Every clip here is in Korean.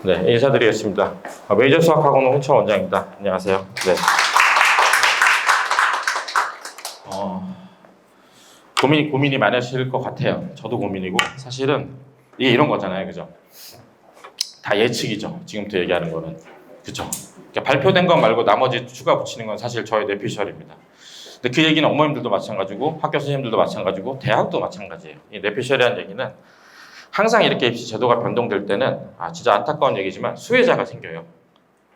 네, 인사드리겠습니다. 메이저 수학학원 홍철 원장입니다. 안녕하세요. 네. 고민이 많으실 것 같아요. 저도 고민이고, 사실은 이게 이런 거잖아요. 그죠? 다 예측이죠. 지금부터 얘기하는 거는. 그죠? 그러니까 발표된 것 말고 나머지 추가 붙이는 건 사실 저의 뇌피셜입니다. 근데 그 얘기는 어머님들도 마찬가지고, 학교 선생님들도 마찬가지고, 대학도 마찬가지예요. 이 뇌피셜이라는 얘기는 항상 이렇게 입시 제도가 변동될 때는 진짜 안타까운 얘기지만 수혜자가 생겨요.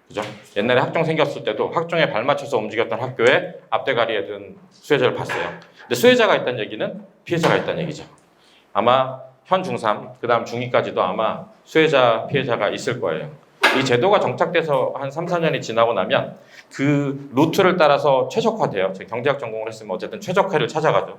그죠? 옛날에 학종 생겼을 때도 학종에 발맞춰서 움직였던 학교에 앞대가리에 든 수혜자를 봤어요. 근데 수혜자가 있다는 얘기는 피해자가 있다는 얘기죠. 아마 현 중3, 그 다음 중2까지도 아마 수혜자, 피해자가 있을 거예요. 이 제도가 정착돼서 한 3, 4년이 지나고 나면 그 루트를 따라서 최적화돼요. 제가 경제학 전공을 했으면 어쨌든 최적화를 찾아가죠.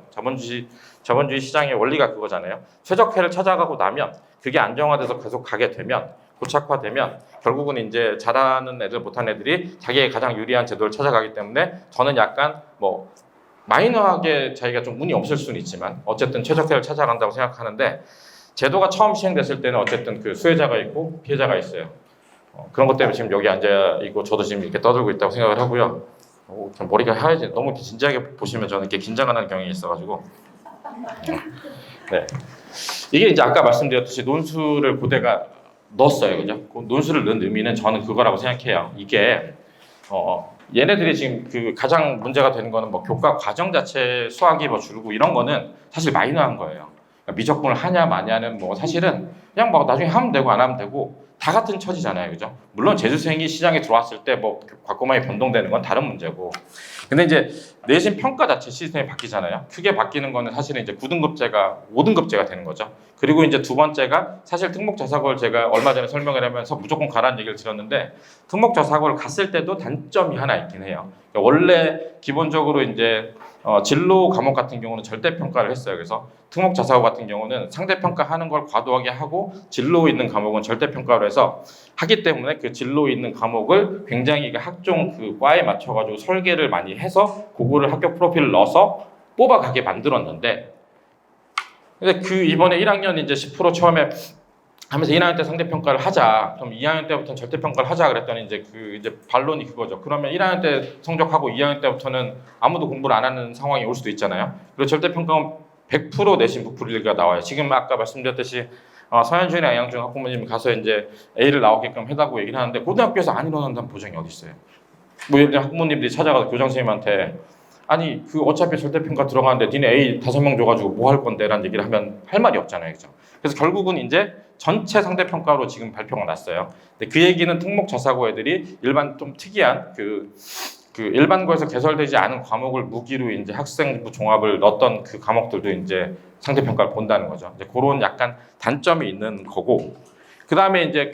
자본주의 시장의 원리가 그거잖아요. 최적화를 찾아가고 나면 그게 안정화돼서 계속 가게 되면 고착화되면 결국은 이제 잘하는 애들 못하는 애들이 자기의 가장 유리한 제도를 찾아가기 때문에 저는 약간 뭐 마이너하게 자기가 좀 운이 없을 수는 있지만 어쨌든 최적화를 찾아간다고 생각하는데 제도가 처음 시행됐을 때는 어쨌든 그 수혜자가 있고 피해자가 있어요. 그런 것 때문에 지금 여기 앉아 있고 저도 지금 이렇게 떠들고 있다고 생각을 하고요. 머리가 하얘지 너무 이렇게 진지하게 보시면 저는 이렇게 긴장하는 경향이 있어가지고 네. 이게 이제 아까 말씀드렸듯이 논술을 고대가 넣었어요, 그죠? 그 논술을 넣은 의미는 저는 그거라고 생각해요. 이게 얘네들이 지금 그 가장 문제가 되는 거는 뭐 교과 과정 자체 수학이 뭐 줄고 이런 거는 사실 마이너한 거예요. 그러니까 미적분을 하냐 마냐는 뭐 사실은 그냥 뭐 나중에 하면 되고 안 하면 되고 다 같은 처지잖아요, 그죠? 물론 재수생이 시장에 들어왔을 때 뭐 과꼬마이 변동되는 건 다른 문제고. 근데 이제 내신 평가 자체 시스템이 바뀌잖아요. 크게 바뀌는 거는 사실은 이제 9등급제가 5등급제가 되는 거죠. 그리고 이제 두 번째가 사실 특목자사고를 제가 얼마 전에 설명을 하면서 무조건 가라는 얘기를 들었는데 특목자사고를 갔을 때도 단점이 하나 있긴 해요. 그러니까 원래 기본적으로 이제 진로 과목 같은 경우는 절대평가를 했어요. 그래서 특목자사고 같은 경우는 상대평가하는 걸 과도하게 하고 진로 있는 과목은 절대평가로 해서 하기 때문에 그 진로 있는 과목을 굉장히 학종 그 과에 맞춰가지고 설계를 많이 해서 그거를 학교 프로필을 넣어서 뽑아가게 만들었는데 근데 그 이번에 1학년 이제 10% 처음에 하면서 1학년 때 상대평가를 하자. 그럼 2학년 때부터는 절대평가를 하자 그랬더니 이제 반론이 그거죠. 그러면 1학년 때 성적하고 2학년 때부터는 아무도 공부를 안 하는 상황이 올 수도 있잖아요. 그리고 절대평가는 100% 내신 부풀리가 나와요. 지금 아까 말씀드렸듯이 서현준이나 양양중 학부모님이 가서 이제 A를 나오게끔 해달라고 얘기를 하는데 고등학교에서 안 일어난다는 보장이 어디 있어요? 뭐 예를 들어 학부모님들이 찾아가서 교장 선생님한테 아니 그 어차피 절대평가 들어가는데 니네 A 5명 줘가지고 뭐 할 건데 라는 얘기를 하면 할 말이 없잖아요, 그죠? 그래서 결국은 이제 전체 상대평가로 지금 발표가 났어요. 근데 그 얘기는 특목자사고 애들이 일반 좀 특이한 그 일반고에서 개설되지 않은 과목을 무기로 이제 학생부 종합을 넣었던 그 과목들도 이제 상대평가를 본다는 거죠. 이제 그런 약간 단점이 있는 거고 그 다음에 이제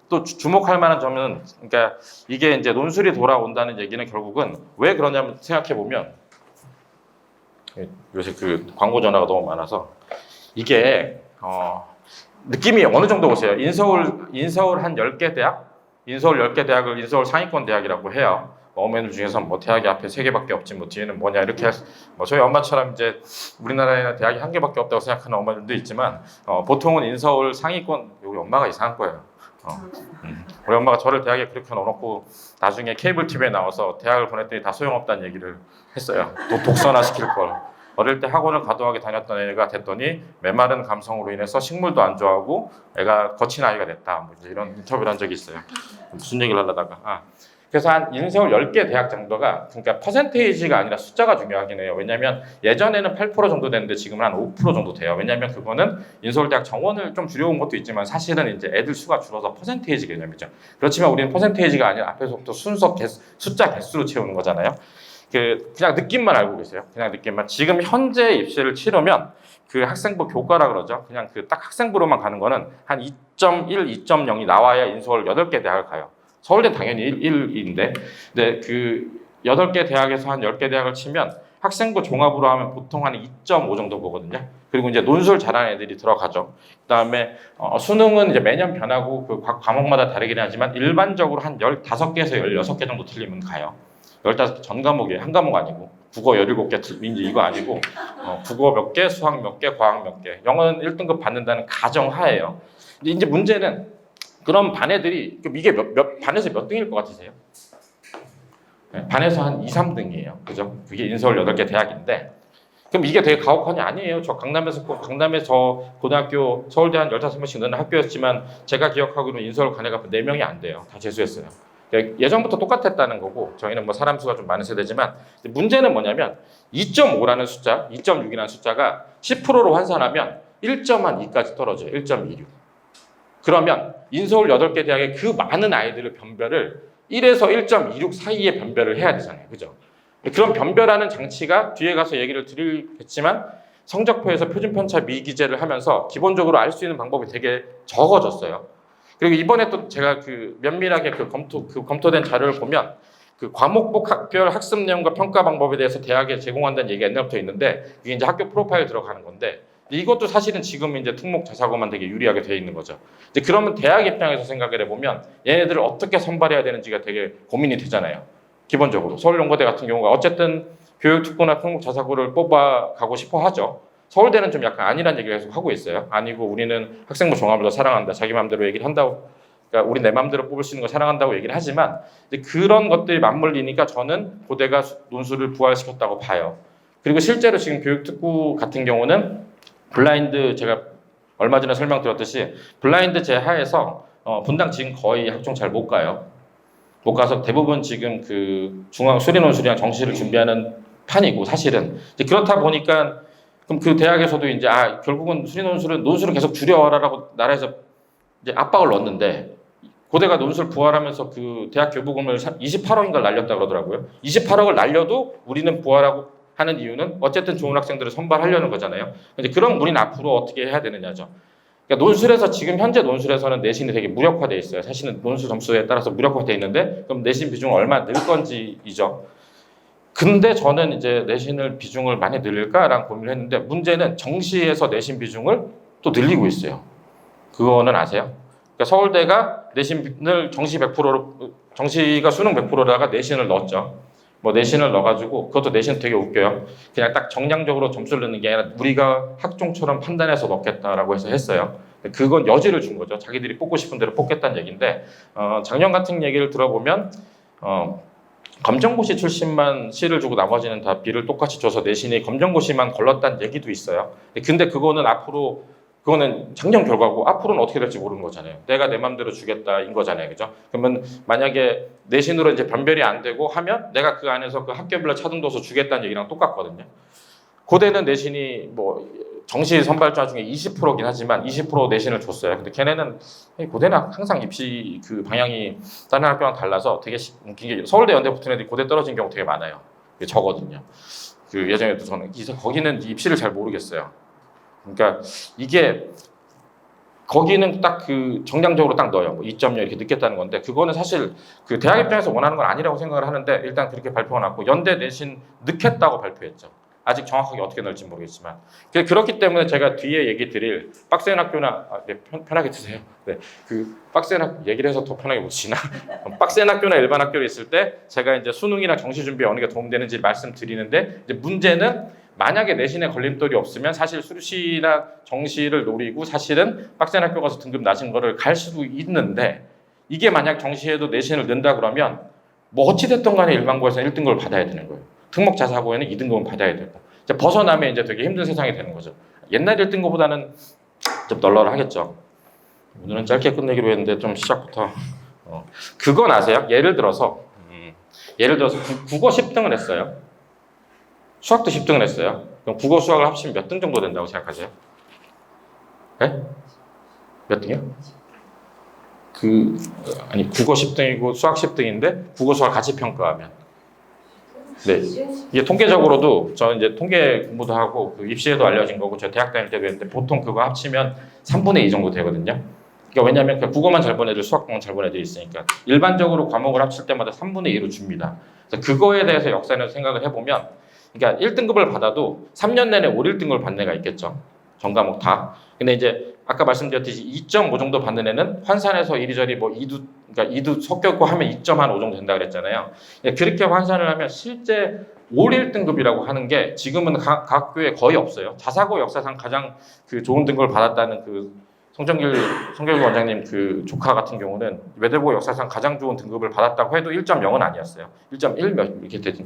또 주목할 만한 점은 그러니까 이게 이제 논술이 돌아온다는 얘기는 결국은 왜 그러냐면 생각해 보면 요새 그 광고 전화가 너무 많아서 이게 느낌이 어느 정도 오세요? 인서울 한 10개 대학? 인서울 10개 대학을 인서울 상위권 대학이라고 해요. 어머니들 중에서 뭐 대학이 앞에 3개밖에 없지 뭐 뒤에는 뭐냐 이렇게 뭐 저희 엄마처럼 이제 우리나라에는 대학이 1개밖에 없다고 생각하는 어머니들도 있지만 보통은 인서울 상위권 여기 엄마가 이상한 거예요. 우리 엄마가 저를 대학에 그렇게 넣어놓고 나중에 케이블 TV에 나와서 대학을 보냈더니 다 소용없다는 얘기를 했어요. 독서나 시킬 걸. 어릴 때 학원을 과도하게 다녔던 애가 됐더니 메마른 감성으로 인해서 식물도 안 좋아하고 애가 거친 아이가 됐다. 뭐 이제 이런 인터뷰를 한 적이 있어요. 무슨 얘기를 하려다가 그래서 한 인서울 10개 대학 정도가 그러니까 퍼센테이지가 아니라 숫자가 중요하긴 해요. 왜냐하면 예전에는 8% 정도 됐는데 지금은 한 5% 정도 돼요. 왜냐하면 그거는 인서울대학 정원을 좀 줄여온 것도 있지만 사실은 이제 애들 수가 줄어서 퍼센테이지 개념이죠. 그렇지만 우리는 퍼센테이지가 아니라 앞에서부터 순서 숫자 개수로 채우는 거잖아요. 그냥 느낌만 알고 계세요. 그냥 느낌만. 지금 현재 입시를 치르면 그 학생부 교과라 그러죠. 그냥 그 딱 학생부로만 가는 거는 한 2.1, 2.0이 나와야 인서울 8개 대학을 가요. 서울대 당연히 1인데, 근데 그 8개 대학에서 한 10개 대학을 치면 학생부 종합으로 하면 보통 한 2.5 정도 보거든요. 그리고 이제 논술 잘하는 애들이 들어가죠. 그다음에 수능은 이제 매년 변하고 그 각 과목마다 다르긴 하지만 일반적으로 한 15개에서 16개 정도 틀리면 가요. 15개 전 과목이에요. 한 과목 아니고. 국어 17개 틀린지 이거 아니고 국어 몇 개, 수학 몇 개, 과학 몇 개. 영어는 1등급 받는다는 가정하에요. 근데 이제 문제는 그럼 반 애들이 그럼 이게 반에서 몇 등일 것 같으세요? 네, 반에서 한 2, 3등이에요. 그죠? 그게 인서울 8개 대학인데 그럼 이게 되게 가혹한이 아니에요. 저 강남에서 고등학교 서울대 한 15명씩 넣는 학교였지만 제가 기억하기로는 인서울 간 애가 4명이 안 돼요. 다 재수했어요. 예전부터 똑같았다는 거고 저희는 뭐 사람 수가 좀 많은 세대지만 문제는 뭐냐면 2.5라는 숫자, 2.6이라는 숫자가 10%로 환산하면 1.2까지 떨어져요. 1.26. 그러면 인서울 8개 대학의 그 많은 아이들을 변별을 1에서 1.26 사이에 변별을 해야 되잖아요. 그죠? 그런 변별하는 장치가 뒤에 가서 얘기를 드리겠지만 성적표에서 표준편차 미기재를 하면서 기본적으로 알 수 있는 방법이 되게 적어졌어요. 그리고 이번에 또 제가 그 면밀하게 검토된 자료를 보면 그 과목별 학습 내용과 평가 방법에 대해서 대학에 제공한다는 얘기가 옛날부터 있는데 이게 이제 학교 프로파일 들어가는 건데 이것도 사실은 지금 이제 특목 자사고만 되게 유리하게 되어 있는 거죠. 이제 그러면 대학 입장에서 생각을 해보면 얘네들을 어떻게 선발해야 되는지가 되게 고민이 되잖아요. 기본적으로 서울연고대 같은 경우가 어쨌든 교육특구나 특목 자사고를 뽑아가고 싶어 하죠. 서울대는 좀 약간 아니란 얘기를 계속 하고 있어요. 아니고 우리는 학생부 종합을 더 사랑한다. 자기 마음대로 얘기를 한다고. 그러니까 우리 내 마음대로 뽑을 수 있는 걸 사랑한다고 얘기를 하지만 이제 그런 것들이 맞물리니까 저는 고대가 논술을 부활시켰다고 봐요. 그리고 실제로 지금 교육특구 같은 경우는 블라인드 제가 얼마 전에 설명드렸듯이 블라인드 제하에서 분당 지금 거의 학종 잘 못 가요. 못 가서 대부분 지금 그 중앙 수리논술이랑 정시를 준비하는 판이고 사실은 이제 그렇다 보니까 그럼 그 대학에서도 이제 결국은 수리논술은 논술을 계속 줄여라라고 나라에서 이제 압박을 넣었는데 고대가 논술 부활하면서 그 대학 교부금을 28억인가 날렸다 그러더라고요. 28억을 날려도 우리는 부활하고 하는 이유는 어쨌든 좋은 학생들을 선발하려는 거잖아요. 이제 그런 우리는 앞으로 어떻게 해야 되느냐죠. 그러니까 논술에서 지금 현재 논술에서는 내신이 되게 무력화돼 있어요. 사실은 논술 점수에 따라서 무력화돼 있는데 그럼 내신 비중을 얼마 늘 건지이죠. 근데 저는 이제 내신을 비중을 많이 늘릴까라는 고민을 했는데 문제는 정시에서 내신 비중을 또 늘리고 있어요. 그거는 아세요? 그러니까 서울대가 내신을 정시가 수능 100%다가 내신을 넣었죠. 뭐 내신을 넣어가지고 그것도 내신 되게 웃겨요. 그냥 딱 정량적으로 점수를 넣는 게 아니라 우리가 학종처럼 판단해서 넣겠다라고 해서 했어요. 그건 여지를 준 거죠. 자기들이 뽑고 싶은 대로 뽑겠다는 얘기인데 작년 같은 얘기를 들어보면 검정고시 출신만 C를 주고 나머지는 다 B를 똑같이 줘서 내신이 검정고시만 걸렀다는 얘기도 있어요. 근데 그거는 작년 결과고 앞으로는 어떻게 될지 모르는 거잖아요. 내가 내 맘대로 주겠다인 거잖아요. 그죠? 그러면 만약에 내신으로 이제 변별이 안 되고 하면 내가 그 안에서 그 학교별로 차등도서 주겠다는 얘기랑 똑같거든요. 고대는 내신이 뭐 정시 선발자 중에 20%긴 하지만 20% 내신을 줬어요. 근데 걔네는 고대는 항상 입시 그 방향이 다른 학교랑 달라서 되게 웃긴 게 서울대 연대 붙은 애들이 고대 떨어진 경우 되게 많아요. 그게 저거든요. 그 예전에도 저는 거기는 입시를 잘 모르겠어요. 그러니까 이게 거기는 딱 그 정량적으로 딱 넣어요. 뭐 2.0 이렇게 넣겠다는 건데 그거는 사실 그 대학 입장에서 원하는 건 아니라고 생각을 하는데 일단 그렇게 발표가 났고 연대 내신 넣겠다고 발표했죠. 아직 정확하게 어떻게 넣을지 모르겠지만 그렇기 때문에 제가 뒤에 얘기 드릴 빡센 학교나 네, 편하게 드세요. 네, 그 빡센 학교 얘기를 해서 더 편하게 못 치나? 빡센 학교나 일반 학교에 있을 때 제가 이제 수능이나 정시 준비에 어느 게 도움되는지 말씀드리는데 이제 문제는 만약에 내신에 걸림돌이 없으면 사실 수시나 정시를 노리고 사실은 빡센 학교 가서 등급 낮은 거를 갈 수도 있는데 이게 만약 정시에도 내신을 넣는다 그러면 뭐 어찌됐든 간에 일반고에서는 1등급을 받아야 되는 거예요. 특목 자사고에는 2등급은 받아야 되고 이제 벗어나면 이제 되게 힘든 세상이 되는 거죠. 옛날 1등급보다는 좀 널널하겠죠. 오늘은 짧게 끝내기로 했는데 좀 시작부터 그건 아세요? 예를 들어서 국어 10등을 했어요. 수학도 10등을 했어요. 그럼 국어 수학을 합치면 몇 등 정도 된다고 생각하세요? 네? 몇 등이요? 국어 10등이고 수학 10등인데 국어 수학 같이 평가하면 네. 이게 통계적으로도 저는 이제 통계 공부도 하고 그 입시에도 알려진 거고 제가 대학 다닐 때도 했는데 보통 그거 합치면 3분의 2 정도 되거든요. 그러니까 왜냐하면 국어만 잘 본 애들, 수학만 잘 본 애들이 있으니까 일반적으로 과목을 합칠 때마다 3분의 2로 줍니다. 그래서 그거에 대해서 역사에서 생각을 해보면 그러니까 1등급을 받아도 3년 내내 올 1등급을 받는 애가 있겠죠. 전 과목 다. 근데 이제 아까 말씀드렸듯이 2.5 정도 받는 애는 환산해서 이리저리 뭐 2도 섞였고 하면 2.5 정도 된다 그랬잖아요. 그렇게 환산을 하면 실제 올 1등급이라고 하는 게 지금은 각 학교에 거의 없어요. 자사고 역사상 가장 그 좋은 등급을 받았다는 그 송정길 원장님 그 조카 같은 경우는 외대보고 역사상 가장 좋은 등급을 받았다고 해도 1.0은 아니었어요. 1.1 몇 이렇게 되진.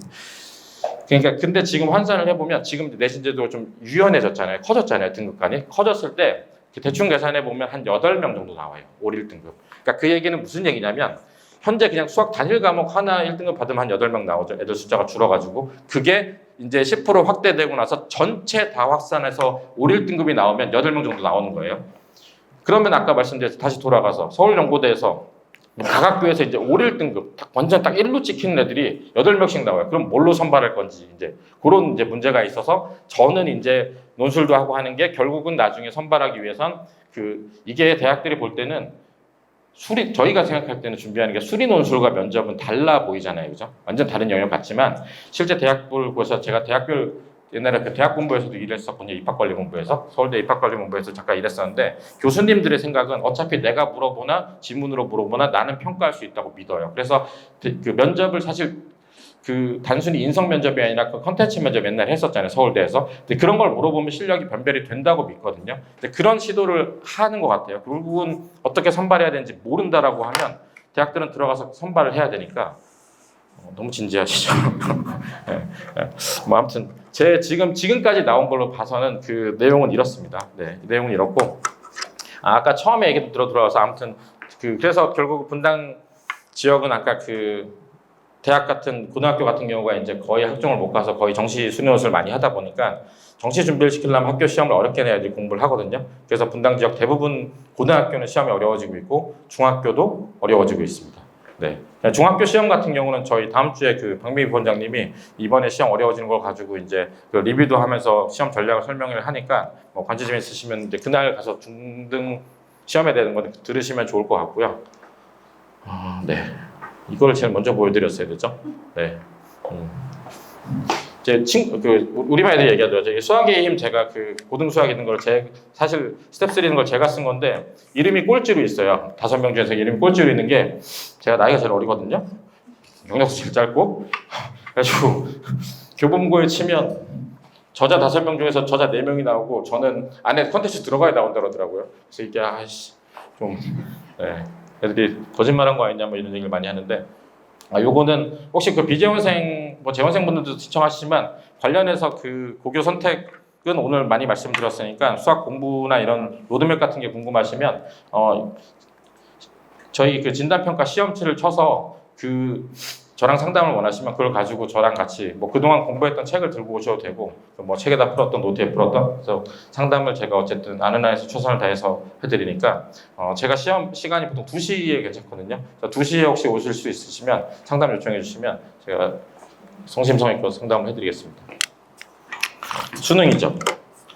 그러니까 근데 지금 환산을 해보면 지금 내신제도가 좀 유연해졌잖아요. 커졌잖아요. 등급간이 커졌을 때 대충 계산해 보면 한 8명 정도 나와요. 올 1등급. 그러니까 그 얘기는 무슨 얘기냐면 현재 그냥 수학 단일 과목 하나 1등급 받으면 한 8명 나오죠. 애들 숫자가 줄어가지고 그게 이제 10% 확대되고 나서 전체 다 확산해서 올 1등급이 나오면 8명 정도 나오는 거예요. 그러면 아까 말씀드렸듯이 다시 돌아가서 서울연고대에서 각 학교에서 이제 올 1등급 완전 딱 1로 찍히는 애들이 8명씩 나와요. 그럼 뭘로 선발할 건지 이제 그런 이제 문제가 있어서 저는 이제 논술도 하고 하는 게 결국은 나중에 선발하기 위해선 이게 대학들이 볼 때는 저희가 생각할 때는 준비하는 게 수리 논술과 면접은 달라 보이잖아요. 그죠? 완전 다른 영역 같지만 실제 대학부를 보셔서 제가 대학교 옛날에 그 대학 공부에서도 일했었거든요. 입학관리본부에서 서울대 입학관리본부에서 잠깐 일했었는데 교수님들의 생각은 어차피 내가 물어보나 지문으로 물어보나 나는 평가할 수 있다고 믿어요. 그래서 그 면접을 사실 단순히 인성 면접이 아니라 그 컨텐츠 면접 옛날에 했었잖아요. 서울대에서. 근데 그런 걸 물어보면 실력이 변별이 된다고 믿거든요. 근데 그런 시도를 하는 것 같아요. 결국은 어떻게 선발해야 되는지 모른다라고 하면 대학들은 들어가서 선발을 해야 되니까 너무 진지하시죠. 네. 뭐 아무튼 지금까지 나온 걸로 봐서는 그 내용은 이렇습니다. 네, 내용은 이렇고 아까 처음에 얘기 들어와서 아무튼 그래서 결국 분당 지역은 아까 대학 같은 고등학교 같은 경우가 이제 거의 학종을 못 가서 거의 정시 수능을 많이 하다 보니까 정시 준비를 시키려면 학교 시험을 어렵게 내야지 공부를 하거든요. 그래서 분당 지역 대부분 고등학교는 시험이 어려워지고 있고 중학교도 어려워지고 있습니다. 네. 중학교 시험 같은 경우는 저희 다음 주에 박민희 원장님이 이번에 시험 어려워지는 걸 가지고 이제 리뷰도 하면서 시험 전략을 설명을 하니까 뭐 관심 있으시면 이제 그날 가서 중등 시험에 대한 거 들으시면 좋을 것 같고요. 네. 이걸 제일 먼저 보여드렸어야 되죠. 네. 제 우리 반 애들 얘기하더라고요. 수학의 힘 제가 고등 수학 있는 걸 사실 스텝 3 있는 걸 제가 쓴 건데 이름이 꼴찌로 있어요. 5명 중에서 이름이 꼴찌로 있는 게 제가 나이가 제일 어리거든요. 경력도 제일 짧고 그래가지고 교보문고에 치면 저자 5명 중에서 저자 4명이 나오고 저는 안에 컨텐츠 들어가야 나온다 그러더라고요. 그래서 이게 네. 애들이 거짓말한 거 아니냐 뭐 이런 얘기를 많이 하는데 요거는 혹시 비재원생 재원생분들도 시청하시지만 관련해서 고교 선택은 오늘 많이 말씀드렸으니까 수학 공부나 이런 로드맵 같은 게 궁금하시면 저희 진단평가 시험치를 쳐서 저랑 상담을 원하시면 그걸 가지고 저랑 같이 그동안 공부했던 책을 들고 오셔도 되고 책에다 풀었던 노트에 풀었던 그래서 상담을 제가 어쨌든 아는 한에서 최선을 다해서 해드리니까 제가 시험 시간이 보통 2시에 괜찮거든요. 2시에 혹시 오실 수 있으시면 상담 요청해 주시면 제가 성심성의껏 상담을 해드리겠습니다. 수능이죠.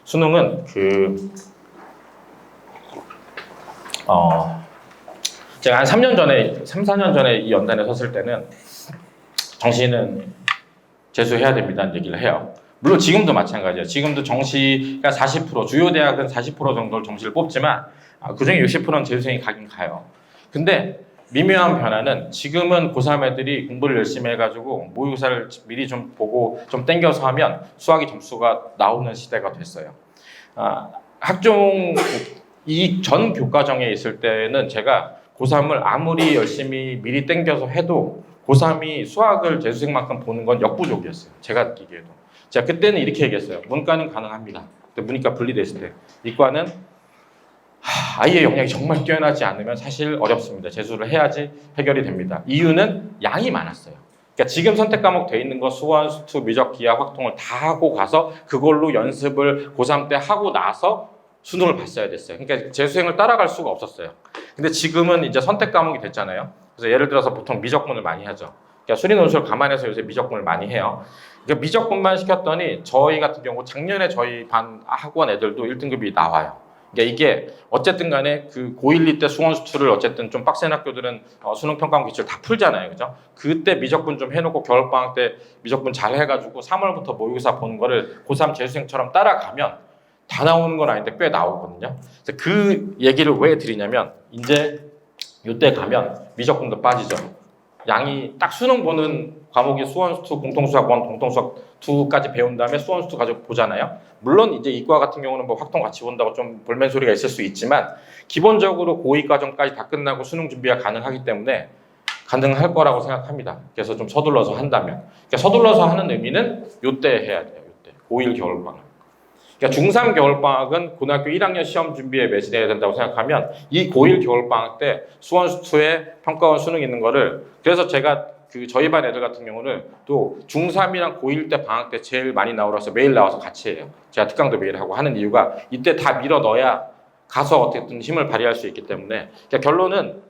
수능은 제가 한 3년 전에 3, 4년 전에 이 연단에 섰을 때는 정시는 재수해야 됩니다는 얘기를 해요. 물론 지금도 마찬가지예요. 지금도 정시가 40%, 주요 대학은 40% 정도를 정시를 뽑지만 그중에 60%는 재수생이 가긴 가요. 근데 미묘한 변화는 지금은 고3 애들이 공부를 열심히 해가지고 모의고사를 미리 좀 보고 좀 땡겨서 하면 수학이 점수가 나오는 시대가 됐어요. 학종 이 전 교과정에 있을 때는 제가 고3을 아무리 열심히 미리 땡겨서 해도 고3이 수학을 재수생만큼 보는 건 역부족이었어요. 제가 느끼기에도. 제가 그때는 이렇게 얘기했어요. 문과는 가능합니다. 근데 문이과 분리됐을 때. 이과는 아이의 역량이 정말 뛰어나지 않으면 사실 어렵습니다. 재수를 해야지 해결이 됩니다. 이유는 양이 많았어요. 그러니까 지금 선택 과목 돼 있는 거 수원, 수투, 미적, 기하, 확통을 다 하고 가서 그걸로 연습을 고3 때 하고 나서 수능을 봤어야 됐어요. 그러니까 재수생을 따라갈 수가 없었어요. 근데 지금은 이제 선택 과목이 됐잖아요. 그래서 예를 들어서 보통 미적분을 많이 하죠. 그러니까 수리 논술 감안해서 요새 미적분을 많이 해요. 그러니까 미적분만 시켰더니 저희 같은 경우 작년에 저희 반 학원 애들도 1등급이 나와요. 그러니까 이게 어쨌든 간에 고1, 2 때 수원수투를 어쨌든 좀 빡센 학교들은 수능 평가원 기출 다 풀잖아요. 그죠? 그때 미적분 좀 해놓고 겨울방학 때 미적분 잘 해가지고 3월부터 모의고사 보는 거를 고3 재수생처럼 따라가면 다 나오는 건 아닌데 꽤 나오거든요. 그래서 그 얘기를 왜 드리냐면 이제 이때 가면 미적분도 빠지죠. 양이 딱 수능 보는 과목이 수원수, 공통수학 1, 공통수학 2까지 배운 다음에 수원수 가지고 보잖아요. 물론 이제 이과 같은 경우는 뭐 확통 같이 본다고 좀 볼멘 소리가 있을 수 있지만 기본적으로 고2 과정까지 다 끝나고 수능 준비가 가능하기 때문에 가능할 거라고 생각합니다. 그래서 좀 서둘러서 한다면. 그러니까 서둘러서 하는 의미는 요때 해야 돼요. 요때. 고1 겨울방학. 그러니까 중3 겨울방학은 고등학교 1학년 시험 준비에 매진해야 된다고 생각하면 이 고1 겨울방학 때 수원수투에 평가원 수능 있는 거를 그래서 제가 그 저희 반 애들 같은 경우는 또 중3이랑 고1 때 방학 때 제일 많이 나오라서 매일 나와서 같이 해요. 제가 특강도 매일 하고 하는 이유가 이때 다 밀어 넣어야 가서 어떻게든 힘을 발휘할 수 있기 때문에 그러니까 결론은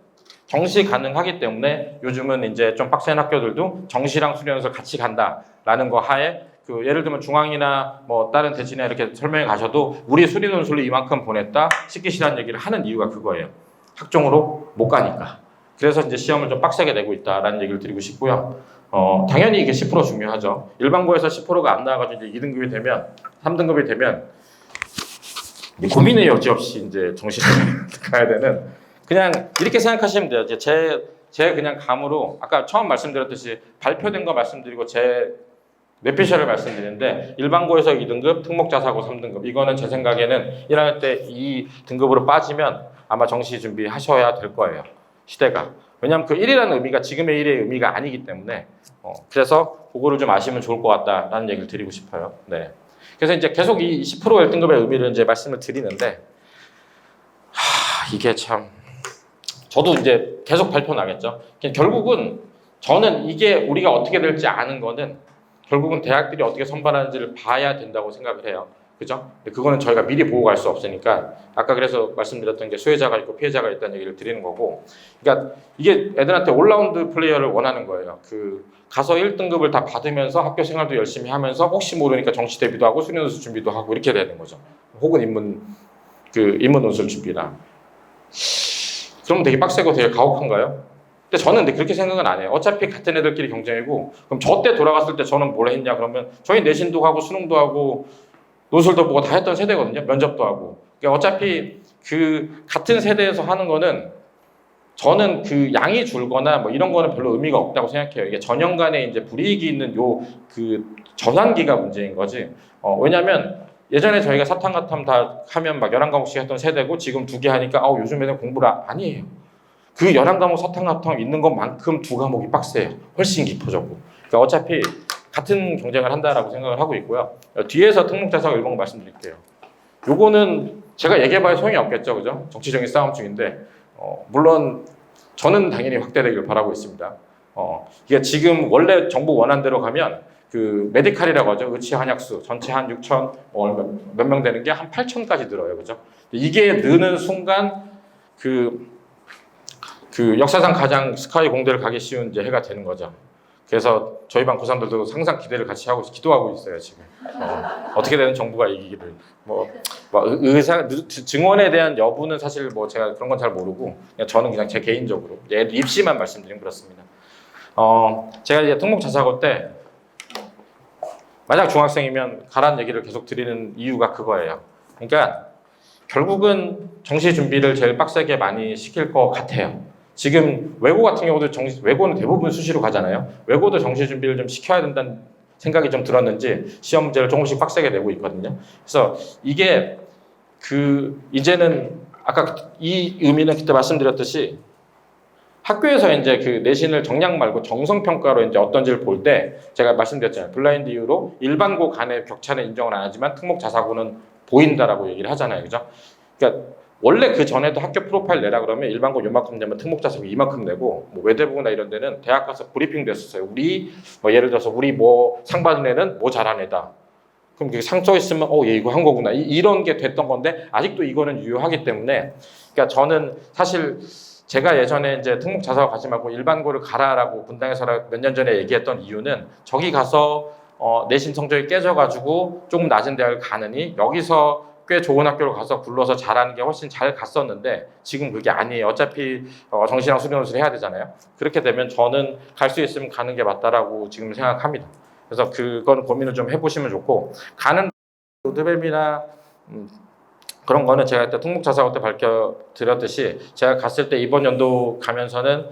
정시 가능하기 때문에 요즘은 이제 좀 빡센 학교들도 정시랑 수련에서 같이 간다라는 거 하에 그 예를 들면 중앙이나 뭐 다른 대신에 이렇게 설명해 가셔도 우리 수리 논술로 이만큼 보냈다 시기 싫다는 얘기를 하는 이유가 그거예요. 학종으로 못 가니까. 그래서 이제 시험을 좀 빡세게 내고 있다라는 얘기를 드리고 싶고요. 당연히 이게 10% 중요하죠. 일반고에서 10%가 안 나와가지고 이제 2등급이 되면 3등급이 되면 고민의 여지 없이 이제 정시를 가야 되는 그냥 이렇게 생각하시면 돼요. 이제 제 그냥 감으로 아까 처음 말씀드렸듯이 발표된 거 말씀드리고 제 뇌피셜을 말씀드리는데 일반고에서 2등급, 특목자사고 3등급 이거는 제 생각에는 1학년 때 이 등급으로 빠지면 아마 정시 준비하셔야 될 거예요. 시대가. 왜냐하면 그 1이라는 의미가 지금의 1의 의미가 아니기 때문에 그래서 그거를 좀 아시면 좋을 것 같다라는 얘기를 드리고 싶어요. 네. 그래서 이제 계속 이 10% 1등급의 의미를 이제 말씀을 드리는데 이게 참 저도 이제 계속 발표 나겠죠. 결국은 저는 이게 우리가 어떻게 될지 아는 거는 결국은 대학들이 어떻게 선발하는지를 봐야 된다고 생각을 해요. 그죠? 근데 그거는 저희가 미리 보고 갈 수 없으니까 아까 그래서 말씀드렸던 게 수혜자가 있고 피해자가 있다는 얘기를 드리는 거고 그러니까 이게 애들한테 올라운드 플레이어를 원하는 거예요. 그 가서 1등급을 다 받으면서 학교 생활도 열심히 하면서 혹시 모르니까 정시 대비도 하고 수련 논술 준비도 하고 이렇게 되는 거죠. 혹은 인문 논술 준비나 그럼 되게 빡세고 되게 가혹한가요? 근데 저는 근데 그렇게 생각은 안 해요. 어차피 같은 애들끼리 경쟁이고 그럼 저 때 돌아갔을 때 저는 뭘 했냐 그러면 저희 내신도 하고 수능도 하고 논술도 보고 다 했던 세대거든요. 면접도 하고. 그러니까 어차피 그 같은 세대에서 하는 거는 저는 그 양이 줄거나 뭐 이런 거는 별로 의미가 없다고 생각해요. 이게 전형간에 이제 불이익이 있는 요 그 전환기가 문제인 거지. 왜냐면 예전에 저희가 사탐가탐 다 하면 막 11과목씩 했던 세대고 지금 2개 하니까 요즘 애들 공부를 아니에요. 그 11과목 사탐가탐 있는 것만큼 2과목이 빡세요. 훨씬 깊어졌고. 그러니까 어차피 같은 경쟁을 한다라고 생각을 하고 있고요. 뒤에서 특목자사고 일본 거 말씀드릴게요. 요거는 제가 얘기해봐야 소용이 없겠죠, 그죠? 정치적인 싸움 중인데 물론 저는 당연히 확대되길 바라고 있습니다. 이게 지금 원래 정부 원안대로 가면 그 메디칼이라고 하죠. 의치 한약수 전체 한 6천 몇 명 되는 게 한 8천까지 늘어요, 그죠? 이게 느는 순간 그 역사상 가장 스카이 공대를 가기 쉬운 이제 해가 되는 거죠. 그래서 저희 반 고3들도 항상 기대를 같이 하고 기도하고 있어요 지금. 어떻게 되는 정부가 이기기를. 뭐 의사 증원에 대한 여부는 사실 뭐 제가 그런 건 잘 모르고 저는 그냥 제 개인적으로 입시만 말씀드리면 그렇습니다. 제가 이제 특목자사고 때 만약 중학생이면 가라는 얘기를 계속 드리는 이유가 그거예요. 그러니까 결국은 정시 준비를 제일 빡세게 많이 시킬 것 같아요. 지금 외고 같은 경우도 외고는 대부분 수시로 가잖아요. 외고도 정시 준비를 좀 시켜야 된다는 생각이 좀 들었는지 시험 문제를 조금씩 빡세게 내고 있거든요. 그래서 이게 이제는 아까 이 의미는 그때 말씀드렸듯이 학교에서 이제 그 내신을 정량 말고 정성 평가로 이제 어떤지를 볼 때 제가 말씀드렸잖아요. 블라인드 이유로 일반고 간의 격차는 인정을 안 하지만 특목 자사고는 보인다라고 얘기를 하잖아요. 그죠? 그러니까 원래 그 전에도 학교 프로파일 내라 그러면 일반고 요만큼 내면 특목자사고 이만큼 내고 뭐 외대부나 이런 데는 대학 가서 브리핑 됐었어요. 우리 뭐 예를 들어서 우리 뭐 상 받은 애는 뭐 잘한 애다. 그럼 그게 상 써 있으면 얘 이거 한 거구나. 이런 게 됐던 건데 아직도 이거는 유효하기 때문에 그러니까 저는 사실 제가 예전에 이제 특목자사고 가지 말고 일반고를 가라라고 분당에서 몇 년 전에 얘기했던 이유는 저기 가서 내신 성적이 깨져가지고 조금 낮은 대학을 가느니 여기서 꽤 좋은 학교를 가서 불러서 잘하는 게 훨씬 잘 갔었는데 지금 그게 아니에요. 어차피 정시랑 수련논술 해야 되잖아요. 그렇게 되면 저는 갈 수 있으면 가는 게 맞다라고 지금 생각합니다. 그래서 그건 고민을 좀 해보시면 좋고 가는 로드맵이나 그런 거는 제가 그때 특목자사고 때 밝혀드렸듯이 제가 갔을 때 이번 연도 가면서는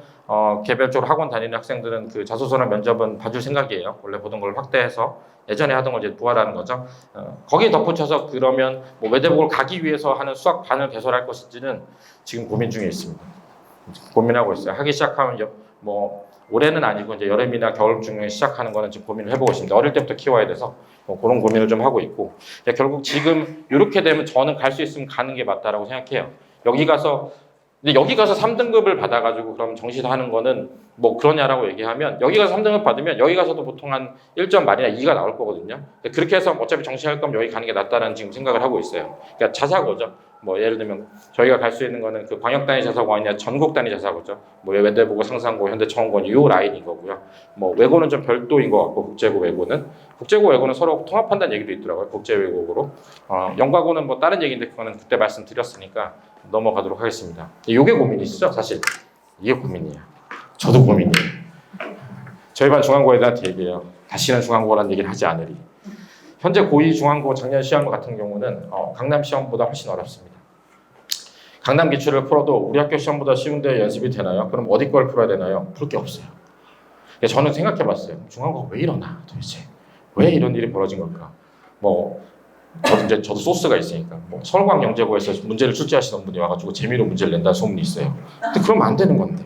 개별적으로 학원 다니는 학생들은 그 자소서나 면접은 봐줄 생각이에요. 원래 보던 걸 확대해서 예전에 하던 걸 이제 부활하는 거죠. 거기에 덧붙여서 그러면 뭐 외대복을 가기 위해서 하는 수학반을 개설할 것인지는 지금 고민 중에 있습니다. 고민하고 있어요. 하기 시작하면 뭐 올해는 아니고 이제 여름이나 겨울중에 시작하는 거는 지금 고민을 해보고 있습니다. 어릴 때부터 키워야 돼서 뭐 그런 고민을 좀 하고 있고 결국 지금 이렇게 되면 저는 갈 수 있으면 가는 게 맞다라고 생각해요. 여기 가서 3등급을 받아가지고 그럼 정시를 하는 거는 뭐 그러냐라고 얘기하면 여기 가서 3등급 받으면 여기 가서도 보통 한 1점 말이나 2가 나올 거거든요. 그렇게 해서 어차피 정시할 거면 여기 가는 게 낫다는 지금 생각을 하고 있어요. 그러니까 자사고죠. 뭐 예를 들면 저희가 갈 수 있는 거는 그 광역 단위 자사고 아니냐 전국 단위 자사고죠. 뭐 외대보고 상상고 현대청원고 이 라인인 거고요. 뭐 외고는 좀 별도인 것 같고 국제고 외고는 서로 통합한다는 얘기도 있더라고요. 국제 외국어로. 영과고는 뭐 다른 얘기인데 그거는 그때 말씀드렸으니까 넘어가도록 하겠습니다. 이게 고민이시죠, 사실. 이게 고민이에요. 저도 고민이에요. 저희 반 중앙고 애들한테 얘기해요. 다시는 중앙고라는 얘기를 하지 않으리. 현재 고2 중앙고 작년 시험 같은 경우는 강남 시험보다 훨씬 어렵습니다. 강남 기출을 풀어도 우리 학교 시험보다 쉬운데 연습이 되나요? 그럼 어디 걸 풀어야 되나요? 풀 게 없어요. 저는 생각해봤어요. 중앙고가 왜 이러나 도대체? 왜 이런 일이 벌어진 걸까? 뭐 저도 소스가 있으니까 뭐 서울광영재고에서 문제를 출제하시는 분이 와가지고 재미로 문제를 낸다는 소문이 있어요. 근데 그러면 안 되는 건데.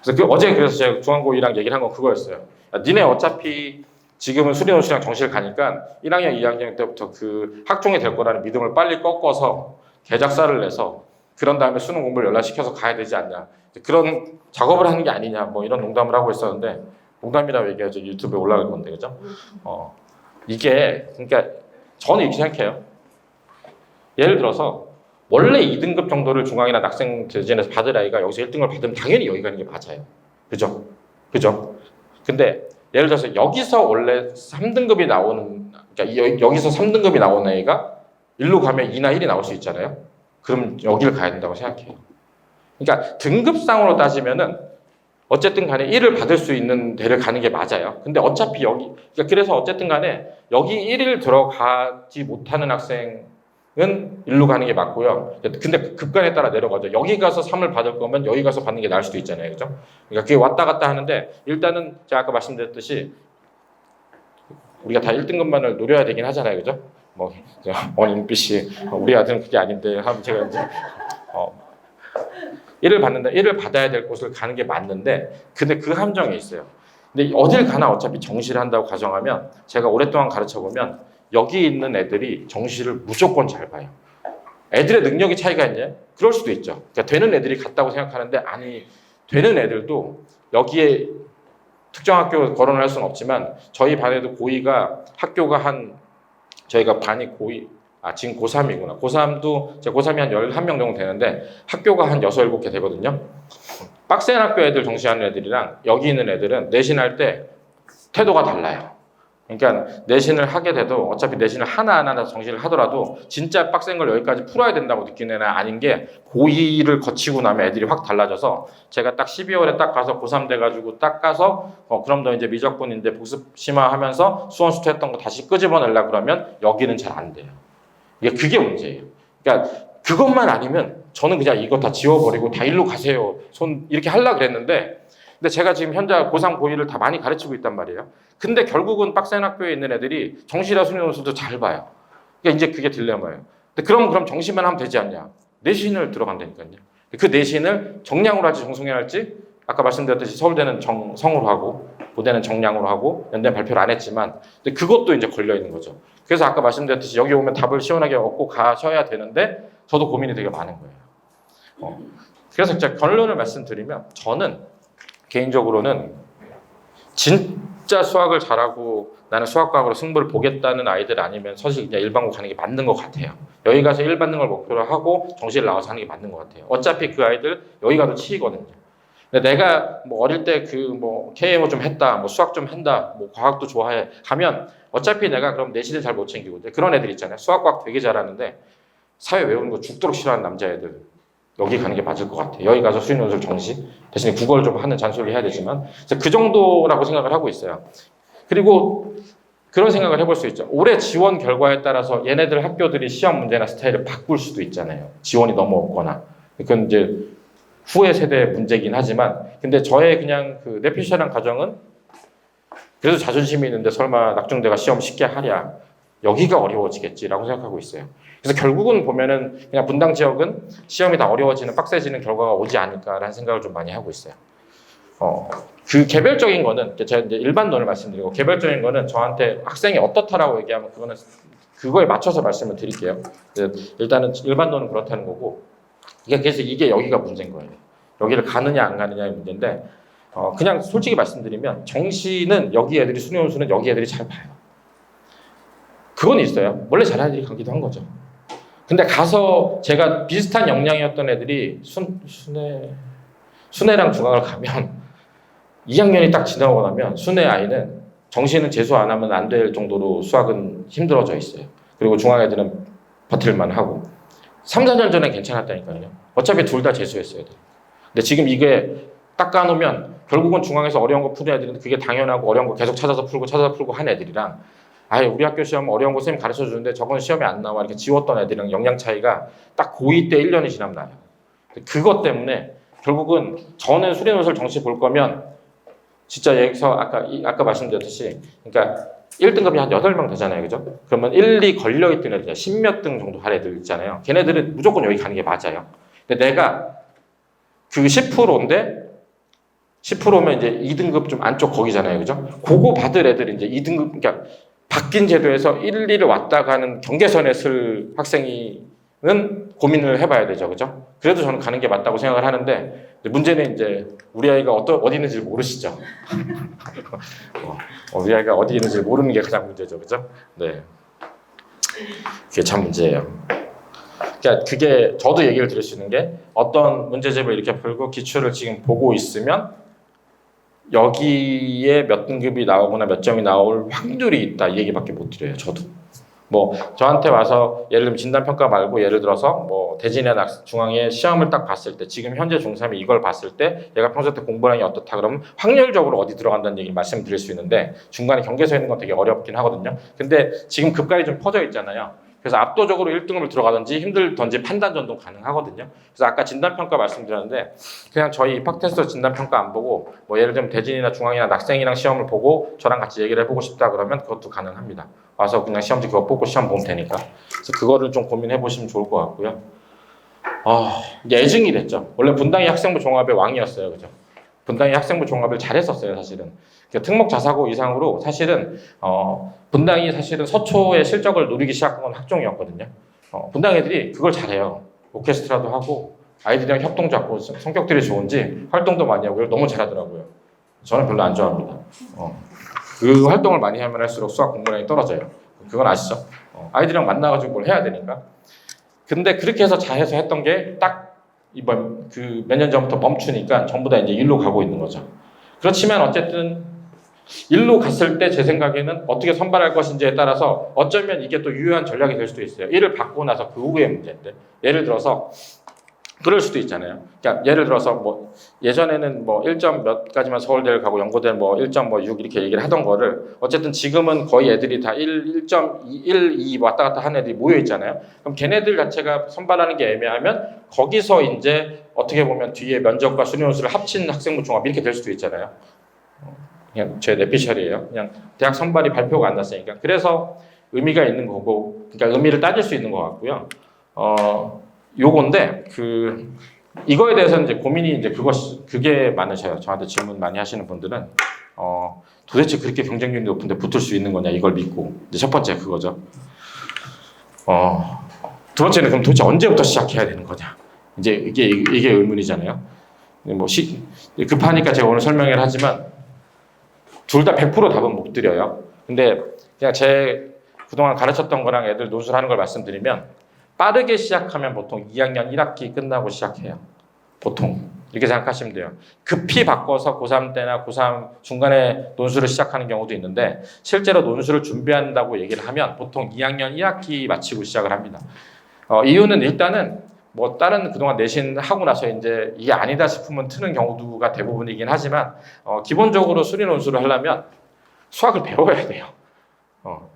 그래서 그래서 제가 중앙고이랑 얘기를 한 건 그거였어요. 야, 니네 어차피 지금은 수리노수랑 정시를 가니까 1학년, 2학년 때부터 그 학종이 될 거라는 믿음을 빨리 꺾어서 개작사를 내서 그런 다음에 수능 공부를 연락시켜서 가야 되지 않냐. 그런 작업을 하는 게 아니냐. 뭐 이런 농담을 하고 있었는데 농담이라고 얘기하죠. 유튜브에 올라갈 건데 그죠? 이게 그러니까 저는 이렇게 생각해요. 예를 들어서 원래 2등급 정도를 중앙이나 낙생 대진에서 받을 아이가 여기서 1등을 받으면 당연히 여기 가는 게 맞아요. 그죠? 근데 예를 들어서 여기서 원래 3등급이 나오는 그러니까 여기서 3등급이 나오는 애가 일로 가면 2나 1이 나올 수 있잖아요. 그럼 여기를 가야 된다고 생각해요. 그러니까 등급상으로 따지면은 어쨌든 간에 1을 받을 수 있는 데를 가는 게 맞아요. 근데 어차피 그러니까 그래서 어쨌든 간에 여기 1을 들어가지 못하는 학생은 일로 가는 게 맞고요. 근데 급간에 따라 내려가죠. 여기 가서 3을 받을 거면 여기 가서 받는 게 나을 수도 있잖아요. 그죠? 그러니까 그게 왔다 갔다 하는데 일단은 제가 아까 말씀드렸듯이 우리가 다 1등급만을 노려야 되긴 하잖아요. 그죠? 뭐, 원인비 씨, 우리 아들은 그게 아닌데 하면 제가 이제, 1을 받아야 될 곳을 가는 게 맞는데, 근데 그 함정이 있어요. 근데 어딜 가나 어차피 정시를 한다고 가정하면, 제가 오랫동안 가르쳐 보면, 여기 있는 애들이 정시를 무조건 잘 봐요. 애들의 능력이 차이가 있냐? 그럴 수도 있죠. 그러니까 되는 애들이 같다고 생각하는데, 아니, 되는 애들도 여기에 특정 학교 거론을 할 수는 없지만, 저희 반에도 고2가 저희가 반이 고2, 지금 고3이구나. 고3도, 제 고3이 한 11명 정도 되는데 학교가 한 6, 7개 되거든요. 빡센 학교 애들 정시하는 애들이랑 여기 있는 애들은 내신할 때 태도가 달라요. 그러니까 내신을 하게 돼도 어차피 내신을 하나하나 정시를 하더라도 진짜 빡센 걸 여기까지 풀어야 된다고 느끼는 애는 아닌 게 고2를 거치고 나면 애들이 확 달라져서 제가 딱 12월에 딱 가서 고3 돼가지고 딱 가서 그럼 너 이제 미적분인데 복습 심화하면서 수원수투 했던 거 다시 끄집어내려고 그러면 여기는 잘 안 돼요. 그게 문제예요. 그러니까 그것만 아니면 저는 그냥 이거 다 지워버리고 다 일로 가세요. 이렇게 하려고 그랬는데 근데 제가 지금 현재 고3, 고1을 다 많이 가르치고 있단 말이에요. 근데 결국은 빡센 학교에 있는 애들이 정시나 수능원수도 잘 봐요. 그러니까 이제 그게 딜레마예요. 근데 그럼 정시만 하면 되지 않냐. 내신을 들어간다니까요. 그 내신을 정량으로 할지 정성으로 할지 아까 말씀드렸듯이 서울대는 정성으로 하고 고대는 정량으로 하고 연대는 발표를 안 했지만 근데 그것도 이제 걸려 있는 거죠. 그래서 아까 말씀드렸듯이 여기 오면 답을 시원하게 얻고 가셔야 되는데 저도 고민이 되게 많은 거예요. 그래서 제가 결론을 말씀드리면 저는 개인적으로는 진짜 수학을 잘하고 나는 수학과학으로 승부를 보겠다는 아이들 아니면 사실 그냥 일반고 가는 게 맞는 것 같아요. 여기 가서 1 받는 걸 목표로 하고 정시를 나와서 하는 게 맞는 것 같아요. 어차피 그 아이들 여기 가도 치이거든요. 근데 내가 뭐 어릴 때 KMO 좀 했다, 뭐 수학 좀 한다, 뭐 과학도 좋아해 하면 어차피 내가 그럼 내신을 잘 못 챙기고 그런 애들 있잖아요. 수학 과학 되게 잘하는데 사회 외우는 거 죽도록 싫어하는 남자애들 여기 가는 게 맞을 것 같아요. 여기 가서 수능 논술 정시 대신에 국어를 좀 하는 잔소리 해야 되지만 그 정도라고 생각을 하고 있어요. 그리고 그런 생각을 해볼 수 있죠. 올해 지원 결과에 따라서 얘네들 학교들이 시험 문제나 스타일을 바꿀 수도 있잖아요. 지원이 너무 없거나. 그건 이제 후의 세대 문제긴 하지만 근데 저의 그냥 그 내피셜한 가정은 그래도 자존심이 있는데 설마 낙중대가 시험 쉽게 하랴 여기가 어려워지겠지라고 생각하고 있어요. 그래서 결국은 보면은 그냥 분당 지역은 시험이 다 어려워지는 빡세지는 결과가 오지 않을까라는 생각을 좀 많이 하고 있어요. 그 개별적인 거는 제가 이제 일반론을 말씀드리고 개별적인 거는 저한테 학생이 어떻다라고 얘기하면 그거는 그거에 맞춰서 말씀을 드릴게요. 일단은 일반론은 그렇다는 거고 그래서 이게 여기가 문제인 거예요. 여기를 가느냐 안 가느냐의 문제인데 그냥 솔직히 말씀드리면 정시는 여기 애들이 수능원수는 여기 애들이 잘 봐요. 그건 있어요. 원래 잘하는 애들이 가기도 한 거죠. 근데 가서 제가 비슷한 역량이었던 애들이 순회랑 중앙을 가면 2학년이 딱 지나고 나면 순회 아이는 정시는 재수 안 하면 안 될 정도로 수학은 힘들어져 있어요. 그리고 중앙 애들은 버틸만 하고 3, 4년 전에 괜찮았다니까요. 어차피 둘 다 재수했어야 돼요. 근데 지금 이게 딱 까놓으면 결국은 중앙에서 어려운 거 푸는 애들은 그게 당연하고 어려운 거 계속 찾아서 풀고 한 애들이랑 아예 우리 학교 시험 어려운 거 선생님 가르쳐 주는데 저건 시험에 안 나와 이렇게 지웠던 애들이랑 역량 차이가 딱 고2 때 1년이 지나면 나요. 그것 때문에 결국은 저는 수리논술 정시 볼 거면 진짜 여기서 아까 말씀드렸듯이 그러니까 1등급이 한 8명 되잖아요. 그죠? 그러면 1, 2 걸려있던 애들 10몇 등 정도 할 애들 있잖아요. 걔네들은 무조건 여기 가는 게 맞아요. 근데 내가 그 10%인데 10%면 이제 2등급 좀 안쪽 거기잖아요. 그죠? 그거 받을 애들이 이제 2등급 그러니까 바뀐 제도에서 1, 2를 왔다 가는 경계선에 쓸 학생이는 고민을 해봐야 되죠. 그죠? 그래도 저는 가는 게 맞다고 생각을 하는데 문제는 이제 우리 아이가 어디 있는지 모르시죠. 우리 아이가 어디 있는지 모르는 게 가장 문제죠. 그죠? 네. 그게 참 문제예요. 그러니까 그게 저도 얘기를 드릴 수 있는 게 어떤 문제집을 이렇게 풀고 기출을 지금 보고 있으면 여기에 몇 등급이 나오거나 몇 점이 나올 확률이 있다 이 얘기밖에 못 드려요. 저도. 뭐 저한테 와서 예를 들면 진단평가 말고 예를 들어서 뭐 대진이나 중앙의 시험을 딱 봤을 때 지금 현재 중3이 이걸 봤을 때 얘가 평소 때 공부량이 어떻다 그러면 확률적으로 어디 들어간다는 얘기를 말씀드릴 수 있는데 중간에 경계서 있는 건 되게 어렵긴 하거든요. 근데 지금 급갈이 좀 퍼져 있잖아요. 그래서 압도적으로 1등급을 들어가든지 힘들든지 판단 전도 가능하거든요. 그래서 아까 진단평가 말씀드렸는데 그냥 저희 입학 테스트 진단평가 안 보고 뭐 예를 들면 대진이나 중앙이나 낙생이랑 시험을 보고 저랑 같이 얘기를 해보고 싶다 그러면 그것도 가능합니다. 와서 그냥 시험지 그거 뽑고 시험 보면 되니까. 그래서 그거를 좀 고민해 보시면 좋을 것 같고요. 이제 애증이 됐죠. 원래 분당이 학생부 종합의 왕이었어요. 그죠? 분당이 학생부 종합을 잘했었어요, 사실은. 특목 자사고 이상으로 사실은 분당이 사실은 서초의 실적을 누리기 시작한 건 학종이었거든요. 분당 애들이 그걸 잘해요. 오케스트라도 하고 아이들이랑 협동 잡고 성격들이 좋은지 활동도 많이 하고 너무 잘하더라고요. 저는 별로 안 좋아합니다. 그 활동을 많이 하면 할수록 수학 공부량이 떨어져요. 그건 아시죠? 아이들이랑 만나가지고 뭘 해야 되니까. 근데 그렇게 해서 잘해서 했던 게 딱 이번 그 몇 년 전부터 멈추니까 전부 다 이제 일로 가고 있는 거죠. 그렇지만 어쨌든 일로 갔을 때 제 생각에는 어떻게 선발할 것인지에 따라서 어쩌면 이게 또 유효한 전략이 될 수도 있어요. 일을 받고 나서 그 후의 문제인데 예를 들어서 그럴 수도 있잖아요. 그러니까 예를 들어서 뭐 예전에는 뭐 1점 몇 가지만 서울대를 가고 연고대는 뭐 1.6 이렇게 얘기를 하던 거를 어쨌든 지금은 거의 애들이 다 1.1, 2 왔다 갔다 하는 애들이 모여 있잖아요. 그럼 걔네들 자체가 선발하는 게 애매하면 거기서 이제 어떻게 보면 뒤에 면접과 수능원수를 합친 학생부 종합 이렇게 될 수도 있잖아요. 그냥 제 내피셜이에요. 그냥 대학 선발이 발표가 안 났으니까. 그래서 의미가 있는 거고, 그러니까 의미를 따질 수 있는 것 같고요. 요건데 이거에 대해서는 이제 고민이 이제 그게 많으셔요. 저한테 질문 많이 하시는 분들은 도대체 그렇게 경쟁률이 높은데 붙을 수 있는 거냐 이걸 믿고 이제 첫 번째 그거죠. 두 번째는 그럼 도대체 언제부터 시작해야 되는 거냐 이제 이게 의문이잖아요. 뭐 급하니까 제가 오늘 설명을 하지만 둘 다 100% 답은 못 드려요. 근데 그냥 제 그동안 가르쳤던 거랑 애들 논술하는 걸 말씀드리면 빠르게 시작하면 보통 2학년 1학기 끝나고 시작해요. 보통 이렇게 생각하시면 돼요. 급히 바꿔서 고3 때나 고3 중간에 논술을 시작하는 경우도 있는데 실제로 논술을 준비한다고 얘기를 하면 보통 2학년 1학기 마치고 시작을 합니다. 이유는 일단은 뭐 다른 그동안 내신 하고 나서 이제 이게 아니다 싶으면 트는 경우가 대부분이긴 하지만 기본적으로 수리 논술을 하려면 수학을 배워야 돼요.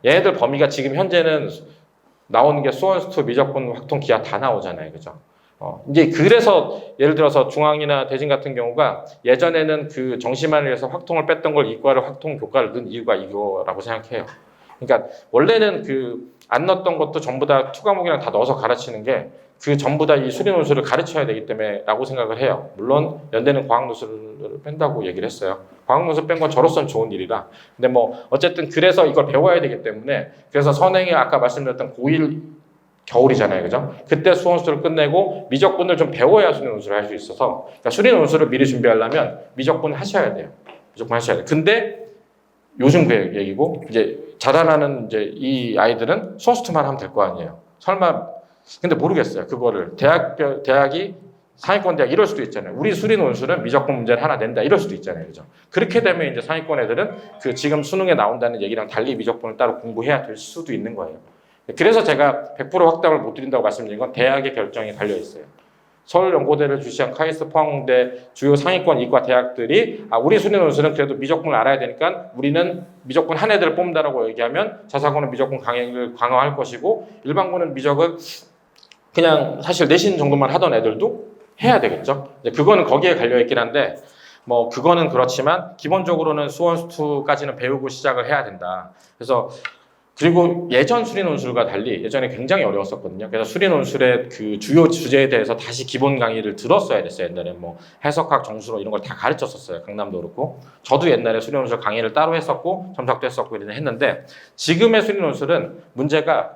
얘네들 범위가 지금 현재는 나오는 게 수원, 수투, 미적분, 확통, 기하 다 나오잖아요. 그죠? 이제 그래서 예를 들어서 중앙이나 대진 같은 경우가 예전에는 그 정시만을 위해서 확통을 뺐던 걸 이과를 확통 교과를 넣은 이유가 이거라고 생각해요. 그러니까 원래는 그 안 넣었던 것도 전부 다 투 과목이랑 다 넣어서 가르치는 게 그 전부 다 이 수리 논술을 가르쳐야 되기 때문에라고 생각을 해요. 물론 연대는 과학 논술을 뺀다고 얘기를 했어요. 과학 논술 뺀 건 저로서는 좋은 일이라. 근데 뭐 어쨌든 그래서 이걸 배워야 되기 때문에 그래서 선행이 아까 말씀드렸던 고1 겨울이잖아요, 그죠? 그때 수원수를 끝내고 미적분을 좀 배워야 수리 논술을 할 수 있어서 그러니까 수리 논술을 미리 준비하려면 미적분 하셔야 돼요. 미적분 하셔야 돼요. 근데 요즘 그 얘기고 이제 자라나는 이제 이 아이들은 수원수투만 하면 될 거 아니에요. 설마 근데 모르겠어요. 그거를 대학이 상위권 대학 이럴 수도 있잖아요. 우리 수리 논술은 미적분 문제를 하나 낸다 이럴 수도 있잖아요, 그죠? 그렇게 되면 이제 상위권 애들은 그 지금 수능에 나온다는 얘기랑 달리 미적분을 따로 공부해야 될 수도 있는 거예요. 그래서 제가 100% 확답을 못 드린다고 말씀드린 건 대학의 결정이 달려 있어요. 서울연고대를 주시한 카이스트 포항대 주요 상위권 이과 대학들이 우리 수리 논술은 그래도 미적분을 알아야 되니까 우리는 미적분 한 애들을 뽑는다라고 얘기하면 자사고는 미적분 강의를 강화할 것이고 일반고는 미적은 그냥 사실 내신 정도만 하던 애들도 해야 되겠죠. 그거는 거기에 갈려 있긴 한데 뭐 그거는 그렇지만 기본적으로는 수원수투까지는 배우고 시작을 해야 된다. 그래서 그리고 예전 수리 논술과 달리 예전에 굉장히 어려웠었거든요. 그래서 수리 논술의 그 주요 주제에 대해서 다시 기본 강의를 들었어야 됐어요. 옛날에 뭐 해석학, 정수로 이런 걸 다 가르쳤었어요. 강남도 그렇고. 저도 옛날에 수리 논술 강의를 따로 했었고 점삭도 했었고 이런 했는데 지금의 수리 논술은 문제가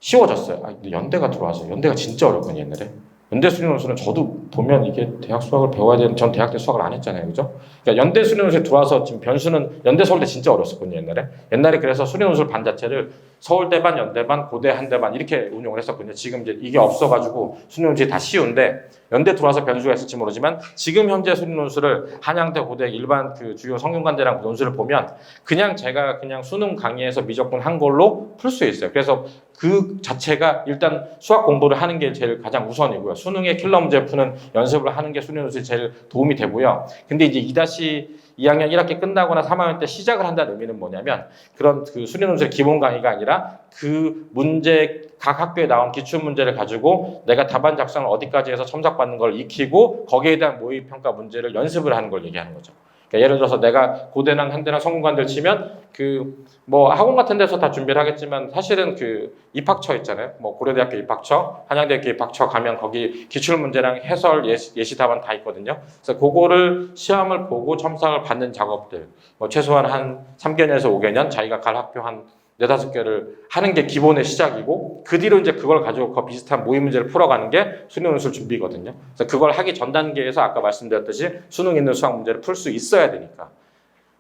쉬워졌어요. 근데 연대가 들어와서 연대가 진짜 어렵거든요. 옛날에. 연대 수리 논술은 저도 보면 이게 대학 수학을 배워야 되는 전 대학 때 수학을 안 했잖아요. 그죠? 그러니까 연대 수리 논술에 들어와서 지금 변수는 연대 서울대 진짜 어렸었거든요. 옛날에 그래서 수리 논술 반 자체를 서울대반, 연대반, 고대 한대반 이렇게 운용을 했었거든요. 지금 이제 이게 없어가지고 수리 논술이 다 쉬운데 연대 들어와서 변수가 있을지 모르지만 지금 현재 수리 논술을 한양대, 고대 일반 그 주요 성균관대랑 논술을 보면 그냥 제가 그냥 수능 강의에서 미적분 한 걸로 풀 수 있어요. 그래서 그 자체가 일단 수학 공부를 하는 게 제일 가장 우선이고요. 수능에 킬러 문제 푸는 연습을 하는 게 수리 논술이 제일 도움이 되고요. 근데 이제 2-2학년 1학기 끝나거나 3학년 때 시작을 한다는 의미는 뭐냐면 그런 그 수리 논술의 기본 강의가 아니라 그 문제 각 학교에 나온 기출 문제를 가지고 내가 답안 작성을 어디까지 해서 첨삭받는 걸 익히고 거기에 대한 모의평가 문제를 연습을 하는 걸 얘기하는 거죠. 그러니까 예를 들어서 내가 고대랑 한대랑 성균관대를 치면 그 뭐 학원 같은 데서 다 준비를 하겠지만 사실은 그 입학처 있잖아요. 뭐 고려대학교 입학처, 한양대학교 입학처 가면 거기 기출 문제랑 해설 예시 답안 다 있거든요. 그래서 그거를 시험을 보고 첨삭을 받는 작업들 뭐 최소한 한 3개년에서 5개년 자기가 갈 학교 한 4-5개를 하는 게 기본의 시작이고 그 뒤로 이제 그걸 가지고 그 비슷한 모의 문제를 풀어가는 게 수능 논술 준비거든요. 그래서 그걸 하기 전 단계에서 아까 말씀드렸듯이 수능 있는 수학 문제를 풀 수 있어야 되니까.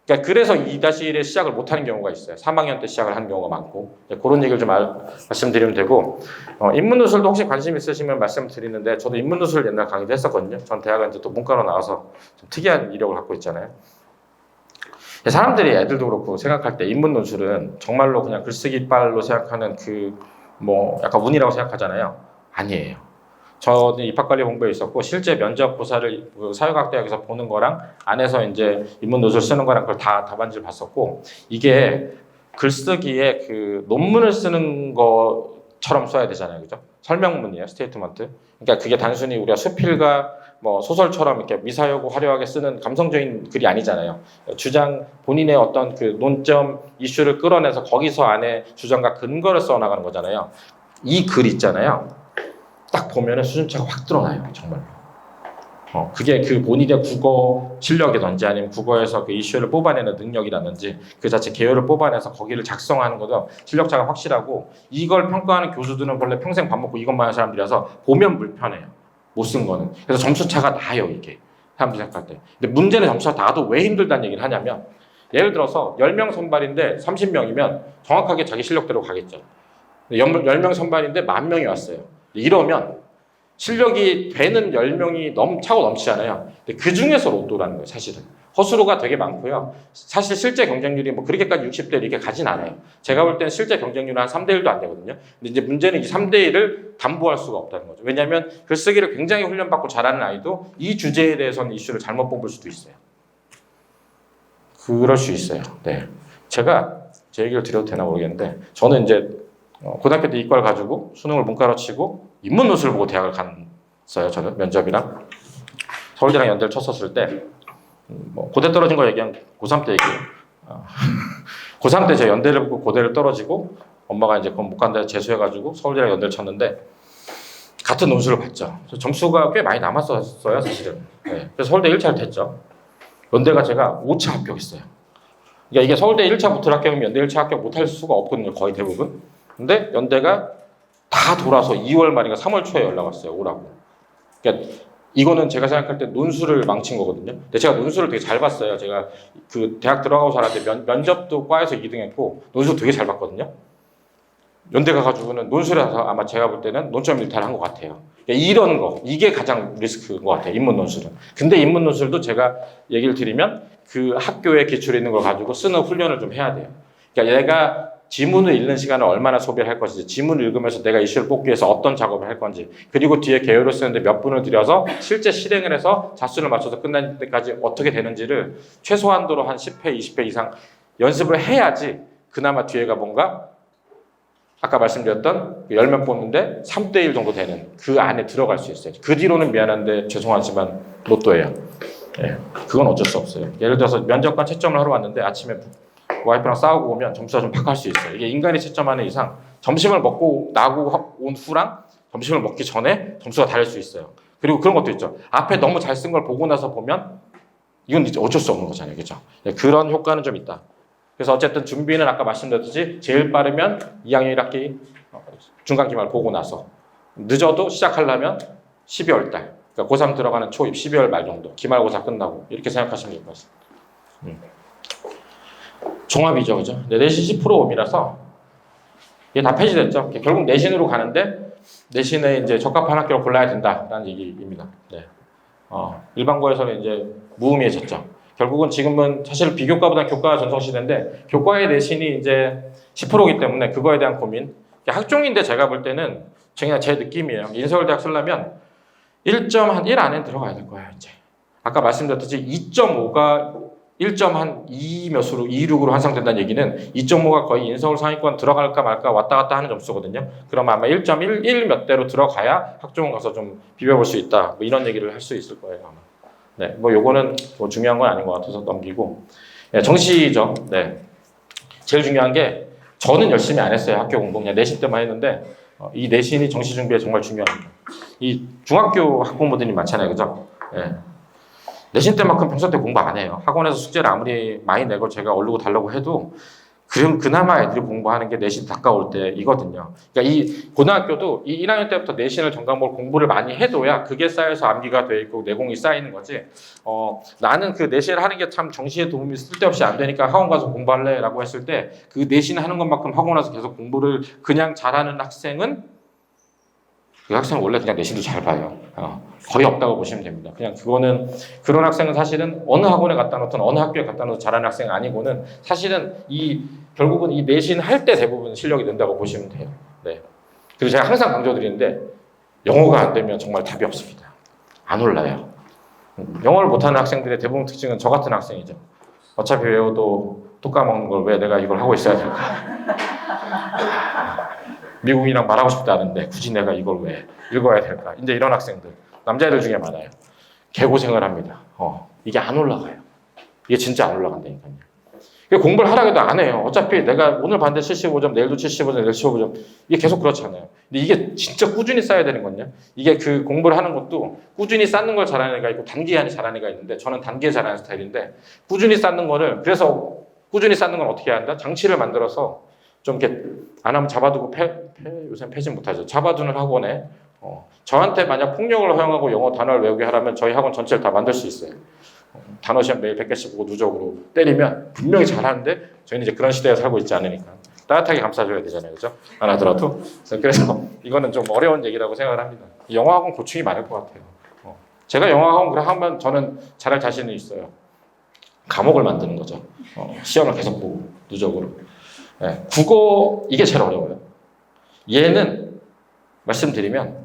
그러니까 그래서 2-1에 시작을 못하는 경우가 있어요. 3학년 때 시작을 하는 경우가 많고 그런 얘기를 좀 말씀드리면 되고 인문 논술도 혹시 관심 있으시면 말씀드리는데 저도 인문 논술 옛날 강의도 했었거든요. 전 대학은 이제 또 문과로 나와서 좀 특이한 이력을 갖고 있잖아요. 사람들이 애들도 그렇고 생각할 때 인문 논술은 정말로 그냥 글쓰기 이빨로 생각하는 그 뭐 약간 운이라고 생각하잖아요. 아니에요. 저는 입학관리 공부에 있었고 실제 면접 고사를 그 사회과학대학에서 보는 거랑 안에서 이제 인문 논술 쓰는 거랑 그걸 다 답안지를 봤었고 이게 글쓰기에 그 논문을 쓰는 것처럼 써야 되잖아요, 그죠? 설명문이에요, 스테이트먼트. 그러니까 그게 단순히 우리가 수필과 뭐 소설처럼 이렇게 미사여고 화려하게 쓰는 감성적인 글이 아니잖아요. 주장 본인의 어떤 그 논점 이슈를 끌어내서 거기서 안에 주장과 근거를 써 나가는 거잖아요. 이 글 있잖아요. 딱 보면은 수준차가 확 드러나요, 정말로. 그게 그 본인의 국어 실력이든지 아니면 국어에서 그 이슈를 뽑아내는 능력이라든지 그 자체 개요를 뽑아내서 거기를 작성하는 것도 실력차가 확실하고 이걸 평가하는 교수들은 원래 평생 밥 먹고 이것만 하는 사람들이라서 보면 불편해요. 못 쓴 거는. 그래서 점수차가 나요, 이게. 사람들이 생각할 때. 근데 문제는 점수가 나도 왜 힘들다는 얘기를 하냐면 예를 들어서 10명 선발인데 30명이면 정확하게 자기 실력대로 가겠죠. 10명 선발인데 10,000명이 왔어요. 이러면 실력이 되는 10명이 차고 넘치잖아요. 근데 그 중에서 로또라는 거예요, 사실은. 허수로가 되게 많고요. 사실 실제 경쟁률이 뭐 그렇게까지 60대 이렇게 가진 않아요. 제가 볼 때는 실제 경쟁률은 한 3대 1도 안 되거든요. 근데 이제 문제는 이 3대 1을 담보할 수가 없다는 거죠. 왜냐하면 글쓰기를 굉장히 훈련받고 잘하는 아이도 이 주제에 대해서는 이슈를 잘못 뽑을 수도 있어요. 그럴 수 있어요. 네. 제가 제 얘기를 드려도 되나 모르겠는데 저는 이제 고등학교 때 이과를 가지고 수능을 문과로 치고 인문 논술을 보고 대학을 간 봤어요. 저는 면접이랑 서울대랑 연대를 쳤었을 때 뭐 고대 떨어진 거 얘기한 고3 때 얘기해요. 고3 때 제가 연대를 붙고 고대를 떨어지고 엄마가 이제 그건 못 간다 재수해가지고 서울대랑 연대를 쳤는데 같은 논술을 봤죠. 점수가 꽤 많이 남았었어요, 사실은. 네. 그래서 서울대 1차를 됐죠. 연대가 제가 5차 합격했어요. 그러니까 이게 서울대 1차 붙을 합격이면 연대 1차 합격 못할 수가 없거든요, 거의 대부분. 근데 연대가 다 돌아서 2월 말인가 3월 초에 연락 왔어요, 오라고. 그러니까 이거는 제가 생각할 때 논술을 망친 거거든요. 근데 제가 논술을 되게 잘 봤어요. 제가 그 대학 들어가고 살았는데 면접도 과에서 2등 했고 논술 되게 잘 봤거든요. 연대 가가지고는 논술에서 아마 제가 볼 때는 논점 일탈을 한 것 같아요. 이런 거, 이게 가장 리스크인 것 같아요, 인문 논술은. 근데 인문 논술도 제가 얘기를 드리면 그 학교에 기출에 있는 걸 가지고 쓰는 훈련을 좀 해야 돼요. 그러니까 얘가 지문을 읽는 시간을 얼마나 소비를 할 것인지, 지문을 읽으면서 내가 이슈를 뽑기 위해서 어떤 작업을 할 건지, 그리고 뒤에 개요를 쓰는데 몇 분을 들여서 실제 실행을 해서 자수를 맞춰서 끝날 때까지 어떻게 되는지를 최소한도로 한 10회, 20회 이상 연습을 해야지 그나마 뒤에가 뭔가 아까 말씀드렸던 10명 뽑는데 3대1 정도 되는 그 안에 들어갈 수 있어요. 그 뒤로는 미안한데 죄송하지만 로또예요. 예, 그건 어쩔 수 없어요. 예를 들어서 면접관 채점을 하러 왔는데 아침에 와이프랑 싸우고 오면 점수가 좀 박할 수 있어요. 이게 인간이 채점하는 이상 점심을 먹고 나고 온 후랑 점심을 먹기 전에 점수가 다를 수 있어요. 그리고 그런 것도 있죠. 앞에 너무 잘 쓴 걸 보고 나서 보면 이건 이제 어쩔 수 없는 거잖아요. 그렇죠? 예, 그런 효과는 좀 있다. 그래서 어쨌든 준비는 아까 말씀드렸듯이 제일 빠르면 2학년 1학기 중간기말 보고 나서 늦어도 시작하려면 12월 달 그러니까 고3 들어가는 초입 12월 말 정도 기말고사 끝나고 이렇게 생각하시면 될 것 같습니다. 종합이죠, 그죠? 내신 10%이라서 이게 다 폐지됐죠. 결국 내신으로 가는데 내신에 이제 적합한 학교를 골라야 된다라는 얘기입니다. 네. 일반고에서는 이제 무의미해졌죠. 결국은 지금은 사실 비교과보다 교과가 전성시대인데 교과의 내신이 이제 10%이기 때문에 그거에 대한 고민. 학종인데 제가 볼 때는 그냥 제 느낌이에요. 인서울대학 쓰려면 1.1 안에 들어가야 될 거예요. 이제 아까 말씀드렸듯이 2.5가 1.2 몇으로 26으로 환상된다는 얘기는 2.5가 거의 인서울 상위권 들어갈까 말까 왔다 갔다 하는 점수거든요. 그러면 아마 1.1 몇 대로 들어가야 학종을 가서 좀 비벼볼 수 있다. 뭐 이런 얘기를 할 수 있을 거예요. 아마. 네, 뭐 요거는 뭐 중요한 건 아닌 것 같아서 넘기고. 네, 정시죠. 네, 제일 중요한 게 저는 열심히 안 했어요. 학교 공부 그냥 내신 때만 했는데 이 내신이 정시 준비에 정말 중요합니다. 이 중학교 학부모들이 많잖아요, 그죠? 네. 내신 때만큼 평소 때 공부 안 해요. 학원에서 숙제를 아무리 많이 내고 제가 얼르고 달라고 해도 그나마 애들이 공부하는 게 내신 가까울 때이거든요. 그러니까 이 고등학교도 이 1학년 때부터 내신을 전과목을 공부를 많이 해둬야 그게 쌓여서 암기가 돼 있고 내공이 쌓이는 거지. 나는 그 내신을 하는 게 참 정시에 도움이 쓸데없이 안 되니까 학원 가서 공부할래라고 했을 때 그 내신 하는 것만큼 학원 와서 계속 공부를 그냥 잘하는 학생은 그 학생은 원래 그냥 내신도 잘 봐요. 거의 없다고 보시면 됩니다. 그냥 그거는 그런 학생은 사실은 어느 학원에 갖다 놓든 어느 학교에 갖다 놓든 잘하는 학생 아니고는 사실은 결국은 이 내신 할 때 대부분 실력이 는다고 보시면 돼요. 네. 그리고 제가 항상 강조드리는데 영어가 안 되면 정말 답이 없습니다. 안 올라요. 영어를 못하는 학생들의 대부분 특징은 저 같은 학생이죠. 어차피 외워도 또 까먹는 걸 왜 내가 이걸 하고 있어야 될까? 미국이랑 말하고 싶지 않은데 굳이 내가 이걸 왜 읽어야 될까? 이제 이런 학생들 남자애들 중에 많아요. 개고생을 합니다. 이게 안 올라가요. 이게 진짜 안 올라간다니까요. 공부를 하라고 해도 안 해요. 어차피 내가 오늘 봤는데 75점, 내일도 75점, 내일 75점 이게 계속 그렇잖아요. 근데 이게 진짜 꾸준히 쌓여야 되는 건요. 이게 그 공부를 하는 것도 꾸준히 쌓는 걸 잘하는 애가 있고 단기간에 잘하는 애가 있는데 저는 단기에 잘하는 스타일인데 꾸준히 쌓는 거를 그래서 꾸준히 쌓는 건 어떻게 해야 한다? 장치를 만들어서 좀 이렇게 안 하면 잡아두고 요새 패진 못하죠. 잡아두는 학원에 저한테 만약 폭력을 허용하고 영어 단어를 외우게 하라면 저희 학원 전체를 다 만들 수 있어요. 단어 시험 매일 100개씩 보고 누적으로 때리면 분명히 잘하는데 저희는 이제 그런 시대에 살고 있지 않으니까 따뜻하게 감싸줘야 되잖아요, 그죠? 안 하더라도. 그래서 이거는 좀 어려운 얘기라고 생각을 합니다. 영어학원 고충이 많을 것 같아요. 제가 영어학원 하면 저는 잘할 자신이 있어요. 과목을 만드는 거죠. 시험을 계속 보고 누적으로. 네, 국어 이게 제일 어려워요. 얘는 말씀드리면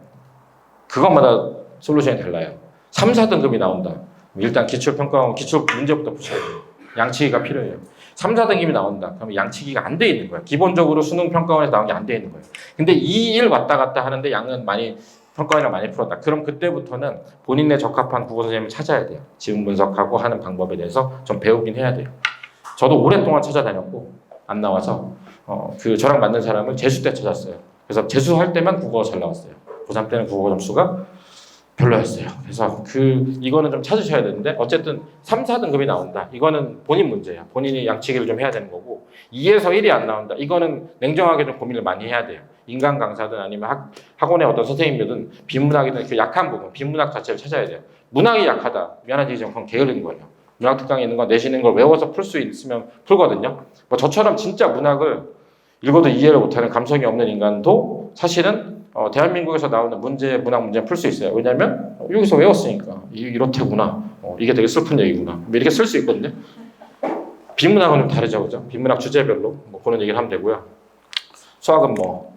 그것마다 솔루션이 달라요. 3, 4등급이 나온다. 일단 기출평가원 기출 문제부터 붙여야 돼요. 양치기가 필요해요. 3, 4등급이 나온다. 그러면 양치기가 안 돼 있는 거예요. 기본적으로 수능평가원에서 나온 게 안 돼 있는 거예요. 근데 2, 1 왔다 갔다 하는데 양은 많이 평가원이랑 많이 풀었다. 그럼 그때부터는 본인에 적합한 국어 선생님을 찾아야 돼요. 지문 분석하고 하는 방법에 대해서 좀 배우긴 해야 돼요. 저도 오랫동안 찾아다녔고 안 나와서 그 저랑 맞는 사람을 재수 때 찾았어요. 그래서 재수할 때만 국어가 잘 나왔어요. 고3 때는 국어 점수가 별로였어요. 그래서 이거는 좀 찾으셔야 되는데 어쨌든 3, 4등급이 나온다. 이거는 본인 문제야. 본인이 양치기를 좀 해야 되는 거고 2에서 1이 안 나온다. 이거는 냉정하게 좀 고민을 많이 해야 돼요. 인간 강사든 아니면 학원의 어떤 선생님이든 비문학이든 그 약한 부분, 비문학 자체를 찾아야 돼요. 문학이 약하다. 미안한 얘기지만 그건 게으른 거예요. 문학 특강에 있는 거 내시는 걸 외워서 풀 수 있으면 풀거든요. 뭐 저처럼 진짜 문학을 읽어도 이해를 못하는 감성이 없는 인간도 사실은 대한민국에서 나오는 문학 문제는 풀 수 있어요. 왜냐하면 여기서 외웠으니까 이렇대구나. 이게 되게 슬픈 얘기구나. 뭐 이렇게 쓸 수 있거든요. 비문학은 좀 다르죠, 그죠? 비문학 주제별로 뭐 그런 얘기를 하면 되고요. 수학은 뭐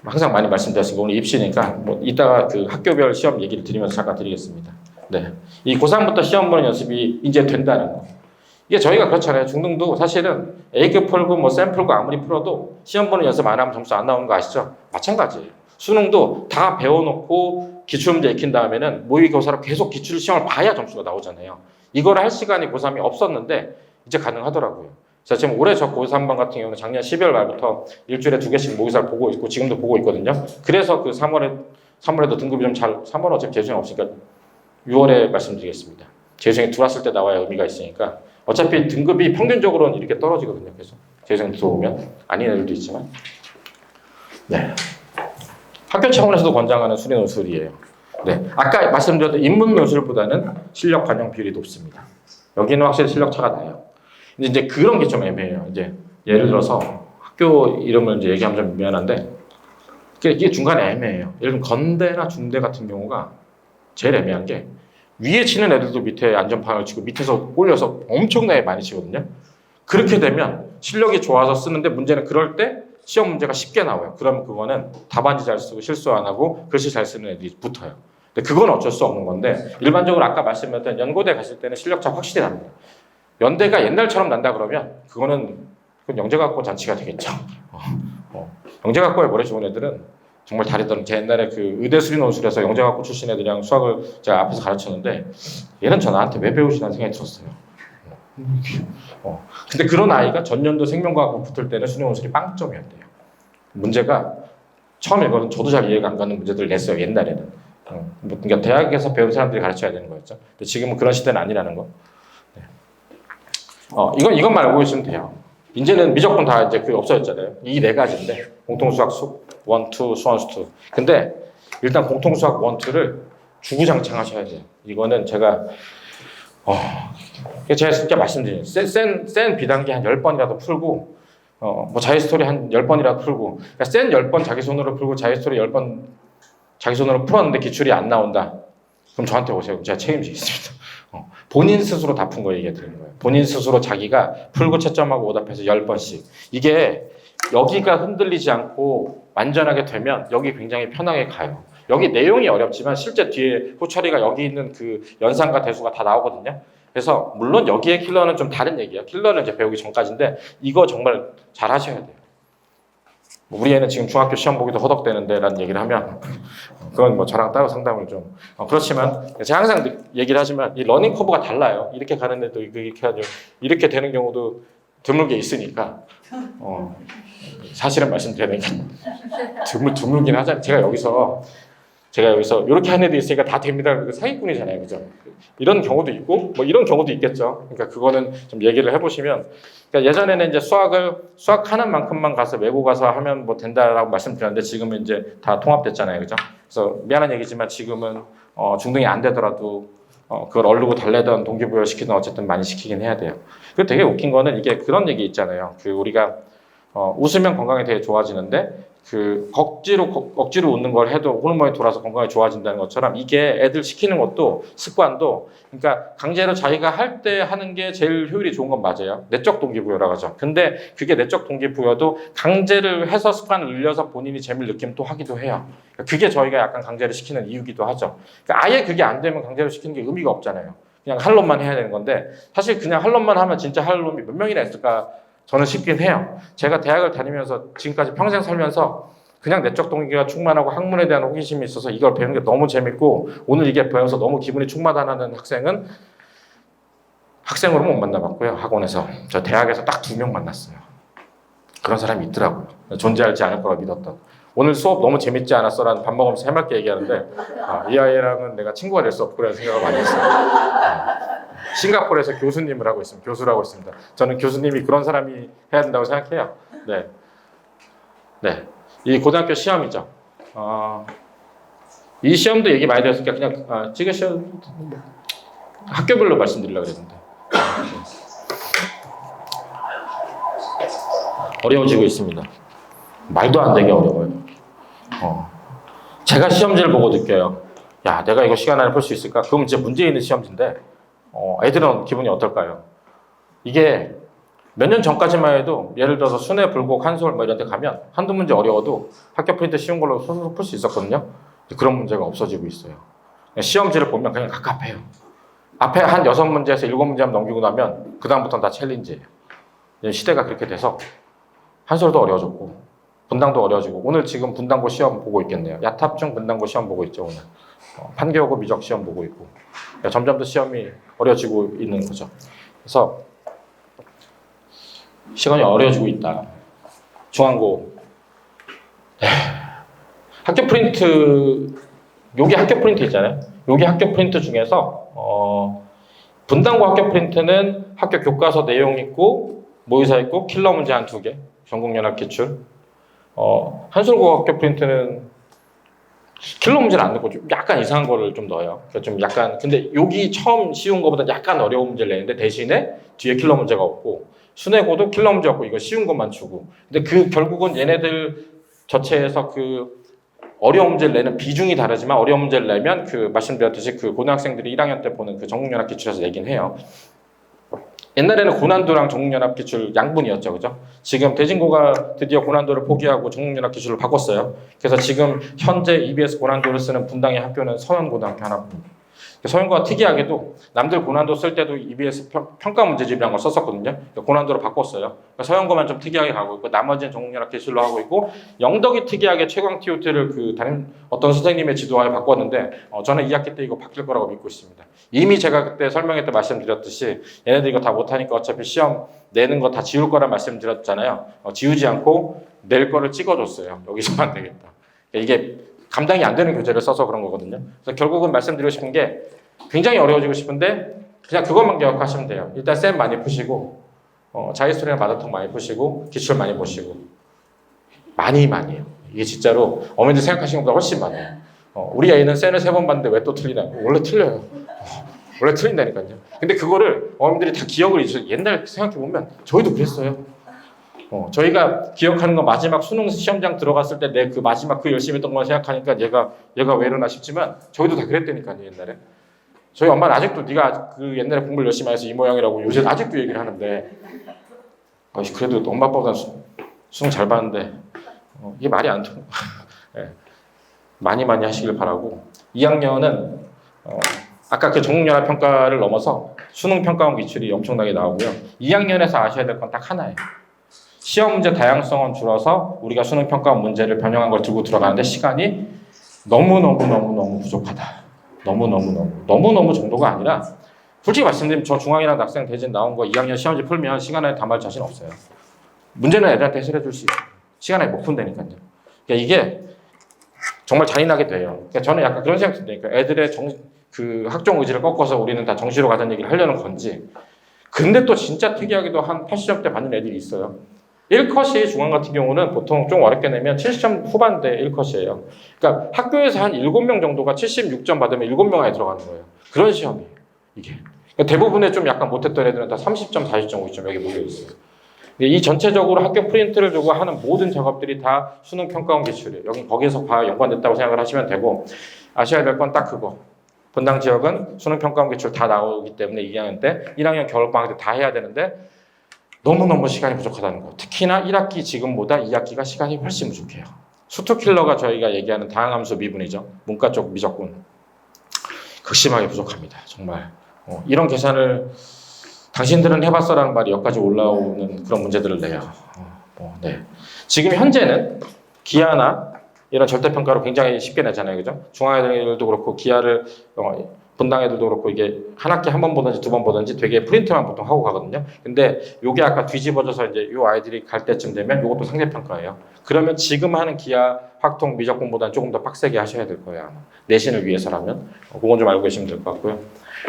항상 많이 말씀드렸으니까 오늘 입시니까 뭐 이따가 그 학교별 시험 얘기를 드리면서 잠깐 드리겠습니다. 네, 이 고3부터 시험 보는 연습이 이제 된다는 거. 이게 저희가 그렇잖아요. 중등도 사실은 A급 풀고 뭐 쌤 풀고 아무리 풀어도 시험 보는 연습 안 하면 점수 안 나오는 거 아시죠? 마찬가지예요. 수능도 다 배워놓고 기출문제 익힌 다음에는 모의고사로 계속 기출 시험을 봐야 점수가 나오잖아요. 이걸 할 시간이 고3이 없었는데 이제 가능하더라고요. 제가 지금 올해 저 고3반 같은 경우는 작년 12월 말부터 일주일에 2개씩 모의사를 보고 있고 지금도 보고 있거든요. 그래서 그 3월에도 등급이 좀 3월은 어차피 재수생 없으니까 6월에 말씀드리겠습니다. 재수생이 들어왔을 때 나와야 의미가 있으니까 어차피 등급이 평균적으로는 이렇게 떨어지거든요. 그래서 재수생 들어오면 아닌 애들도 있지만 네. 학교 차원에서도 권장하는 수리 논술이에요. 네. 아까 말씀드렸던 인문 논술보다는 실력 반영 비율이 높습니다. 여기는 확실히 실력 차가 나요. 이제 그런 게 좀 애매해요. 이제 예를 들어서 학교 이름을 이제 얘기하면 좀 미안한데 이게 중간에 애매해요. 예를 들면 건대나 중대 같은 경우가 제일 애매한 게 위에 치는 애들도 밑에 안전판을 치고 밑에서 올려서 엄청나게 많이 치거든요. 그렇게 되면 실력이 좋아서 쓰는데 문제는 그럴 때 시험 문제가 쉽게 나와요. 그러면 그거는 답안지 잘 쓰고 실수 안 하고 글씨 잘 쓰는 애들이 붙어요. 근데 그건 어쩔 수 없는 건데 일반적으로 아까 말씀드렸던 연고대 갔을 때는 실력차 확실히 납니다. 연대가 옛날처럼 난다 그러면 그건 영재학과 잔치가 되겠죠. 영재학과에 머리 좋은 애들은 정말 다르더라고요. 제 옛날에 그 의대 수리 논술에서 영재학과 출신 애들이랑 수학을 제가 앞에서 가르쳤는데 얘는 나한테 왜 배우시나 생각이 들었어요. 근데 그런 아이가 전년도 생명과학부 붙을 때는 수리 논술이 빵점이었대요. 문제가 처음 읽어는 저도 잘 이해가 안 가는 문제들을 냈어요. 옛날에는. 그러니까 대학에서 배운 사람들이 가르쳐야 되는 거였죠. 근데 지금은 그런 시대는 아니라는 거. 네. 이것만 알고 있으면 돼요. 이제는 무조건 다 이제 그 없어졌잖아요. 이 네 가지인데 공통수학 1, 2, 수원수 2. 근데 일단 공통수학 1, 2를 주구장창 하셔야 돼요. 이거는 제가 진짜 말씀드려요. 센 비단계 한 10번이라도 풀고 뭐 자기스토리 한 10번이라도 풀고 그러니까 센 10번 자기 손으로 풀고 자기스토리 10번 자기 손으로 풀었는데 기출이 안 나온다. 그럼 저한테 오세요. 제가 책임지겠습니다. 본인 스스로 다 푼 거 얘기해 드리는 거예요. 본인 스스로 자기가 풀고 채점하고 오답해서 10번씩. 이게 여기가 흔들리지 않고 완전하게 되면 여기 굉장히 편하게 가요. 여기 내용이 어렵지만 실제 뒤에 호처리가 여기 있는 그 연산과 대수가 다 나오거든요. 그래서 물론 여기에 킬러는 좀 다른 얘기예요. 킬러는 이제 배우기 전까지인데 이거 정말 잘 하셔야 돼요. 우리 애는 지금 중학교 시험 보기도 허덕대는데 라는 얘기를 하면 그건 뭐 저랑 따로 상담을 좀 그렇지만 제가 항상 얘기를 하지만 이 러닝 커브가 달라요. 이렇게 가는 애도 이렇게 하죠. 이렇게 되는 경우도 드물게 있으니까 사실은 말씀드려야 되니까 드물긴 하잖아요. 제가 여기서 이렇게 하는 애도 있으니까 다 됩니다. 사기꾼이잖아요. 그죠? 이런 경우도 있고, 뭐 이런 경우도 있겠죠. 그러니까 그거는 좀 얘기를 해보시면, 그러니까 예전에는 이제 수학하는 만큼만 가서 외고 가서 하면 뭐 된다라고 말씀드렸는데 지금은 이제 다 통합됐잖아요. 그죠? 그래서 미안한 얘기지만 지금은 중등이 안 되더라도 그걸 얼르고 달래던 동기부여 시키든 어쨌든 많이 시키긴 해야 돼요. 그리고 되게 웃긴 거는 이게 그런 얘기 있잖아요. 그 우리가 웃으면 건강이 되게 좋아지는데 그 억지로 웃는 걸 해도 호르몬이 돌아서 건강이 좋아진다는 것처럼 이게 애들 시키는 것도 습관도 그러니까 강제로 자기가 할 때 하는 게 제일 효율이 좋은 건 맞아요. 내적 동기부여라고 하죠. 근데 그게 내적 동기부여도 강제를 해서 습관을 늘려서 본인이 재미를 느끼면 또 하기도 해요. 그러니까 그게 저희가 약간 강제를 시키는 이유기도 하죠. 그러니까 아예 그게 안 되면 강제로 시키는 게 의미가 없잖아요. 그냥 할 놈만 해야 되는 건데 사실 그냥 할 놈만 하면 진짜 할 놈이 몇 명이나 있을까 저는 싶긴 해요. 제가 대학을 다니면서 지금까지 평생 살면서 그냥 내적 동기가 충만하고 학문에 대한 호기심이 있어서 이걸 배우는 게 너무 재밌고 오늘 이게 배워서 너무 기분이 충만하다는 학생은 학생으로 못 만나봤고요. 학원에서. 저 대학에서 딱 2명 만났어요. 그런 사람이 있더라고요. 존재하지 않을 거라 믿었던. 오늘 수업 너무 재밌지 않았어? 라는 밥 먹으면서 해맑게 얘기하는데 이 아이랑은 내가 친구가 될 수 없구나 생각을 많이 했어요. 싱가포르에서 교수님을 하고 있습니다. 교수를 하고 있습니다. 저는 교수님이 그런 사람이 해야 된다고 생각해요. 네. 이 고등학교 시험이죠. 이 시험도 얘기 많이 들었으니까 그냥 찍으셔도 학교별로 말씀드리려고 그랬는데 어려워지고 있습니다. 말도 안 되게 어려워요. 제가 시험지를 보고 느껴요. 야, 내가 이거 시간 안에 풀 수 있을까? 그럼 이제 문제 있는 시험지인데 애들은 기분이 어떨까요? 이게 몇 년 전까지만 해도 예를 들어서 순회, 불곡, 한솔 뭐 이런 데 가면 한두 문제 어려워도 학교 프린트 쉬운 걸로 손으로 풀 수 있었거든요. 그런 문제가 없어지고 있어요. 시험지를 보면 그냥 갑갑해요. 앞에 한 6문제에서 7문제만 넘기고 나면 그 다음부터는 다 챌린지예요. 시대가 그렇게 돼서 한솔도 어려워졌고 분당도 어려워지고 오늘 지금 분당고 시험 보고 있겠네요. 야탑중 분당고 시험 보고 있죠. 오늘 판교고 미적 시험 보고 있고 점점 더 시험이 어려워지고 있는 거죠. 그래서 시간이 어려워지고 있다. 중앙고 학교 프린트 여기 학교 프린트 있잖아요. 여기 학교 프린트 중에서 분당고 학교 프린트는 학교 교과서 내용 있고 모의사 있고 킬러 문제 한 2개 전국연합 기출. 한솔고 학교 프린트는 킬러 문제를 안 넣고 좀 약간 이상한 거를 좀 넣어요. 그러니까 좀 약간 근데 여기 처음 쉬운 거보다 약간 어려운 문제를 내는데 대신에 뒤에 킬러 문제가 없고 순회고도 킬러 문제 없고 이거 쉬운 것만 주고 근데 그 결국은 얘네들 전체에서 그 어려운 문제를 내는 비중이 다르지만 어려운 문제를 내면 그 말씀드렸듯이 그 고등학생들이 1학년 때 보는 그 전국연합 기출에서 내긴 해요. 옛날에는 고난도랑 전국연합 기출 양분이었죠, 그죠? 지금 대진고가 드디어 고난도를 포기하고 전국연합 기출을 바꿨어요. 그래서 지금 현재 EBS 고난도를 쓰는 분당의 학교는 서현고등학교 하나뿐입니다. 서현고가 특이하게도 남들 고난도 쓸 때도 EBS 평가 문제집이라는 걸 썼었거든요. 고난도로 바꿨어요. 서현고만 좀 특이하게 가고 있고 나머지는 전국연합 기술로 하고 있고 영덕이 특이하게 최강 TOT를 그 담임 어떤 선생님의 지도하에 바꿨는데 저는 2학기 때 이거 바뀔 거라고 믿고 있습니다. 이미 제가 그때 설명회 때 말씀드렸듯이 얘네들 이거 다 못하니까 어차피 시험 내는 거 다 지울 거라 말씀드렸잖아요. 지우지 않고 낼 거를 찍어줬어요. 여기서 안 되겠다. 이게 감당이 안 되는 교재를 써서 그런 거거든요. 그래서 결국은 말씀드리고 싶은 게 굉장히 어려워지고 싶은데 그냥 그것만 기억하시면 돼요. 일단 쌤 많이 푸시고 자기스토리나 마더통 많이 푸시고 기출 많이 보시고 많이요. 이게 진짜로 어머니들 생각하시는 것보다 훨씬 많아요. 우리 애는 쌤을 3번 봤는데 왜 또 틀리나? 원래 틀려요. 원래 틀린다니까요. 근데 그거를 어머니들이 다 기억을 잊으셔. 옛날 생각해보면 저희도 그랬어요. 저희가 기억하는 거 마지막 수능 시험장 들어갔을 때 내 그 마지막 그 열심히 했던 거 생각하니까 얘가 왜 이러나 싶지만 저희도 다 그랬다니까요. 옛날에 저희 엄마는 아직도 네가 그 옛날에 공부를 열심히 해서 이 모양이라고 요새 아직도 얘기를 하는데 그래도 엄마 아빠보다 수능 잘 봤는데 이게 말이 안 통해. 네. 많이 하시길 바라고 2학년은 아까 그 전국연합 평가를 넘어서 수능 평가원 기출이 엄청나게 나오고요. 2학년에서 아셔야 될 건 딱 하나예요. 시험 문제 다양성은 줄어서 우리가 수능 평가원 문제를 변형한 걸 들고 들어가는데 시간이 너무 부족하다. 너무 정도가 아니라 솔직히 말씀드리면 저 중앙이라는 학생 대진 나온 거 2학년 시험지 풀면 시간에 다 말 자신 없어요. 문제는 애들한테 해설해 줄 수 있어요. 시간에 못 푼다니까요. 그러니까 이게 정말 잔인하게 돼요. 그러니까 저는 약간 그런 생각이 듭니다. 애들의 그 학종 의지를 꺾어서 우리는 다 정시로 가자는 얘기를 하려는 건지. 근데 또 진짜 특이하게도 한 80점대 받는 애들이 있어요. 1컷이 중앙 같은 경우는 보통 좀 어렵게 내면 70점 후반대 1컷이에요. 그러니까 학교에서 한 7명 정도가 76점 받으면 7명 안에 들어가는 거예요. 그런 시험이에요. 이게. 그러니까 대부분의 좀 약간 못했던 애들은 다 30점, 40점, 50점 여기 몰려있어요. 이 전체적으로 학교 프린트를 두고 하는 모든 작업들이 다 수능 평가원 기출이에요. 여기 거기에서 연관됐다고 생각을 하시면 되고 아셔야 될 건 딱 그거. 분당 지역은 수능 평가원 기출 다 나오기 때문에 2학년 때 1학년 겨울방학 때 다 해야 되는데 너무너무 시간이 부족하다는 거. 특히나 1학기 지금보다 2학기가 시간이 훨씬 부족해요. 수투킬러가 저희가 얘기하는 다항함수 미분이죠. 문과 쪽 미적분. 극심하게 부족합니다. 정말. 이런 계산을 당신들은 해봤어라는 말이 여기까지 올라오는 그런 문제들을 내요. 네. 지금 현재는 기하나 이런 절대평가로 굉장히 쉽게 내잖아요. 그죠? 중앙애들도 그렇고 기하를 분당 애들도 그렇고 이게 한 학기 한 번 보든지 두 번 보든지 되게 프린트만 보통 하고 가거든요. 근데 요게 아까 뒤집어져서 이제 요 아이들이 갈 때쯤 되면 요것도 상대평가예요. 그러면 지금 하는 기하, 확통, 미적 공부보다는 조금 더 빡세게 하셔야 될 거예요. 아마. 내신을 위해서라면. 그건 좀 알고 계시면 될 것 같고요.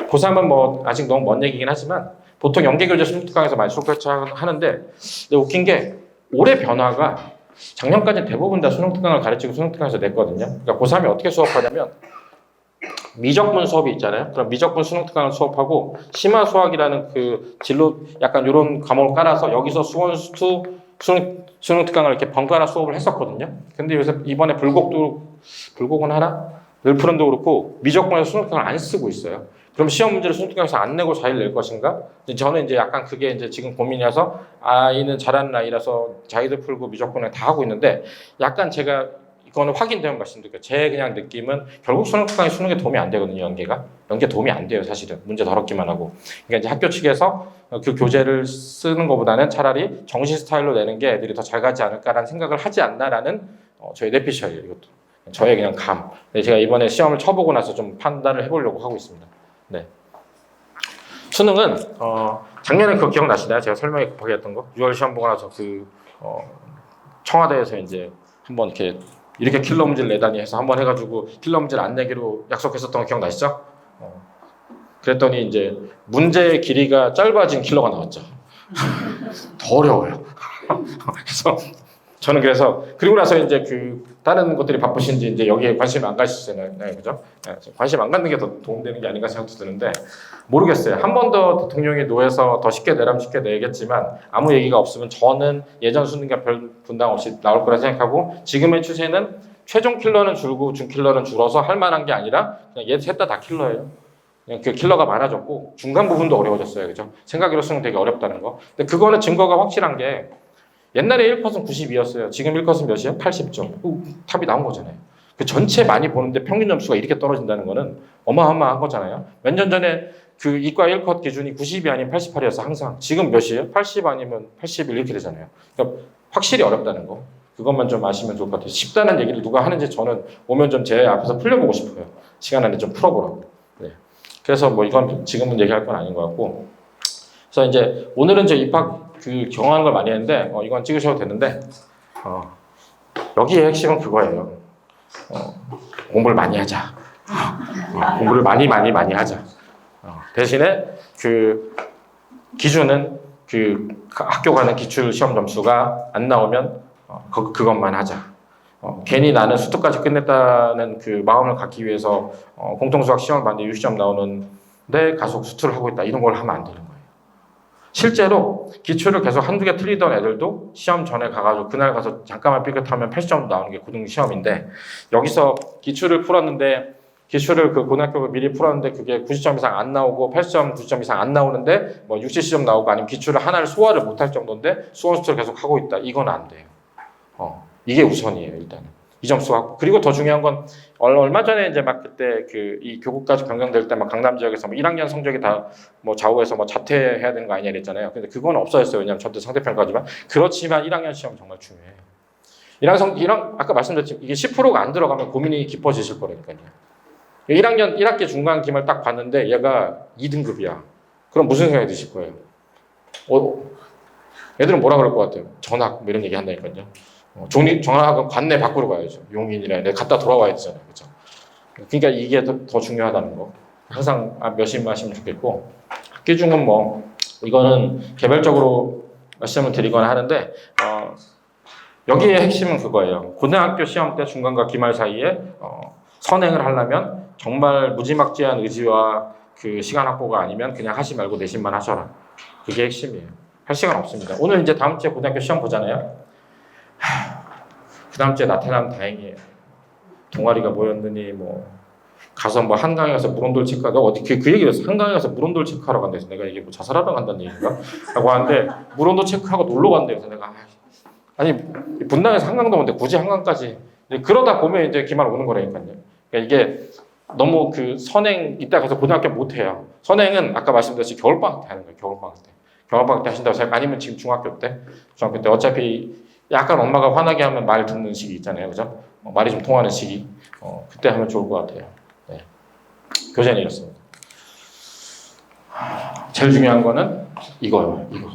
고3은 뭐 아직 너무 먼 얘기긴 하지만 보통 연계교재 수능특강에서 많이 수능특강하는데 근데 웃긴 게 올해 변화가 작년까지는 대부분 다 수능특강을 가르치고 수능특강에서 냈거든요. 그러니까 고3이 어떻게 수업하냐면 미적분 수업이 있잖아요. 그럼 미적분 수능특강을 수업하고 심화수학이라는 그 진로 약간 이런 과목을 깔아서 여기서 수원수 수능특강을 이렇게 번갈아 수업을 했었거든요. 근데 요새 이번에 불곡은 하나? 늘푸른도 그렇고 미적분에서 수능특강을 안 쓰고 있어요. 그럼 시험 문제를 수능특강에서 안 내고 4일 낼 것인가? 저는 이제 약간 그게 이제 지금 고민이라서 아이는 잘하는 아이라서 자기들 풀고 미적분을 다 하고 있는데 약간 제가 이거는 확인되면 말씀드릴게요. 제 그냥 느낌은 결국 수능특강이 수능에 도움이 안 되거든요. 연계 도움이 안 돼요. 사실은 문제 더럽기만 하고. 그러니까 이제 학교 측에서 그 교재를 쓰는 것보다는 차라리 정시 스타일로 내는 게 애들이 더 잘 가지 않을까라는 생각을 하지 않나라는 저의 내피셜이에요. 이것도 저의 그냥 감. 제가 이번에 시험을 쳐보고 나서 좀 판단을 해보려고 하고 있습니다. 네. 수능은 작년에 그거 기억나시나요? 제가 설명이 급하게 했던 거. 6월 시험 보고 나서 청와대에서 이제 한번 이렇게 킬러 문제를 내다니 해서 한번 해가지고 킬러 문제를 안 내기로 약속했었던 거 기억나시죠? 그랬더니 이제 문제의 길이가 짧아진 킬러가 나왔죠. 더 어려워요. 그래서 저는 그리고 나서 이제 다른 것들이 바쁘신지 이제 여기에 관심이 안 가시잖아요. 네, 그죠? 네, 관심 안 갖는 게 더 도움되는 게 아닌가 생각도 드는데 모르겠어요. 한 번 더 대통령이 노해서 더 쉽게 내라면 쉽게 내겠지만 아무 얘기가 없으면 저는 예전 수능과 별 분당 없이 나올 거라 생각하고 지금의 추세는 최종 킬러는 줄고 중 킬러는 줄어서 할 만한 게 아니라 그냥 얘 셋 다 킬러예요. 그냥 그 킬러가 많아졌고 중간 부분도 어려워졌어요. 그죠? 생각으로 수능 되게 어렵다는 거. 근데 그거는 증거가 확실한 게 옛날에 1컷은 92였어요. 지금 1컷은 몇이에요? 80점. 답이 나온 거잖아요. 그 전체 많이 보는데 평균 점수가 이렇게 떨어진다는 거는 어마어마한 거잖아요. 몇 년 전에 그 이과 1컷 기준이 90이 아닌 88이었어 항상. 지금 몇이에요? 80 아니면 81 이렇게 되잖아요. 그러니까 확실히 어렵다는 거. 그것만 좀 아시면 좋을 것 같아요. 쉽다는 얘기를 누가 하는지 저는 오면 좀 제 앞에서 풀려보고 싶어요. 시간 안에 좀 풀어보라고. 네. 그래서 뭐 이건 지금은 얘기할 건 아닌 것 같고. 그래서 이제 오늘은 저 입학 경험하는 걸 많이 했는데 이건 찍으셔도 되는데 여기의 핵심은 그거예요. 공부를 많이 하자. 공부를 많이 하자. 대신에 기준은 학교 가는 기출 시험 점수가 안 나오면 그것만 하자. 괜히 나는 수투까지 끝냈다는 그 마음을 갖기 위해서 공통수학 시험을 봤는데 유시점 나오는데 가서 수투를 하고 있다. 이런 걸 하면 안 되는 거예요. 실제로 기출을 계속 한두 개 틀리던 애들도 시험 전에 가가지고 그날 가서 잠깐만 삐끗하면 80점 나오는 게 고등 시험인데 여기서 기출을 풀었는데 기출을 고등학교 미리 풀었는데 그게 90점 이상 안 나오고 80점, 90점 이상 안 나오는데 뭐 60, 70점 나오고 아니면 기출을 하나를 소화를 못할 정도인데 수원 수투를 계속 하고 있다. 이건 안 돼요. 이게 우선이에요, 일단은. 이 점수 확보. 그리고 더 중요한 건 얼마 전에 이제 막 그때 이 교국까지 변경될 때 막 강남 지역에서 뭐 1학년 성적이 다 뭐 좌우해서 뭐 자퇴해야 되는 거 아니냐 그랬잖아요. 근데 그건 없어졌어요. 왜냐하면 저도 상대평가지만 그렇지만 1학년 시험 정말 중요해요. 1학 아까 말씀드렸지만 이게 10%가 안 들어가면 고민이 깊어지실 거라니까요. 1학년 1학기 중간 기말 딱 봤는데 얘가 2등급이야. 그럼 무슨 생각이 드실 거예요? 애들은 뭐라 그럴 것 같아요? 전학 뭐 이런 얘기 한다니까요. 전학은 관내 밖으로 가야죠. 용인이라 내가 갔다 돌아와야 되잖아요. 그렇죠? 그러니까 이게 더 중요하다는 거. 항상 몇십하시면 좋겠고 학기 중은 뭐 이거는 개별적으로 말씀을 드리거나 하는데 여기의 핵심은 그거예요. 고등학교 시험 때 중간과 기말 사이에 선행을 하려면 정말 무지막지한 의지와 시간 확보가 아니면 그냥 하지 말고 내신만 하셔라. 그게 핵심이에요. 할 시간 없습니다. 오늘 이제 다음 주에 고등학교 시험 보잖아요. 그 다음 주에 나타나면 다행이에요. 동아리가 뭐였느니 가서 한강에 가서 물온돌 체크하다 어디 그 얘기였어. 한강에 가서 물온돌 체크하러 간다 해서 내가 이게 자살하러 간다는 얘기인가? 라고 하는데 물온돌 체크하고 놀러 간다 해서 내가 아니 분당에서 한강도 오는데 굳이 한강까지 그러다 보면 이제 기말 오는 거라니까요. 그러니까 이게 너무 선행 이따 가서 고등학교 못 해요. 선행은 아까 말씀드렸듯이 겨울방학 때 하는 거예요. 겨울방학 때 하신다고 생각 아니면 지금 중학교 때 어차피 약간 엄마가 화나게 하면 말 듣는 시기 있잖아요, 그죠? 말이 좀 통하는 시기. 그때 하면 좋을 것 같아요. 네. 교재는 이렇습니다. 제일 중요한 거는 이거요. 이거.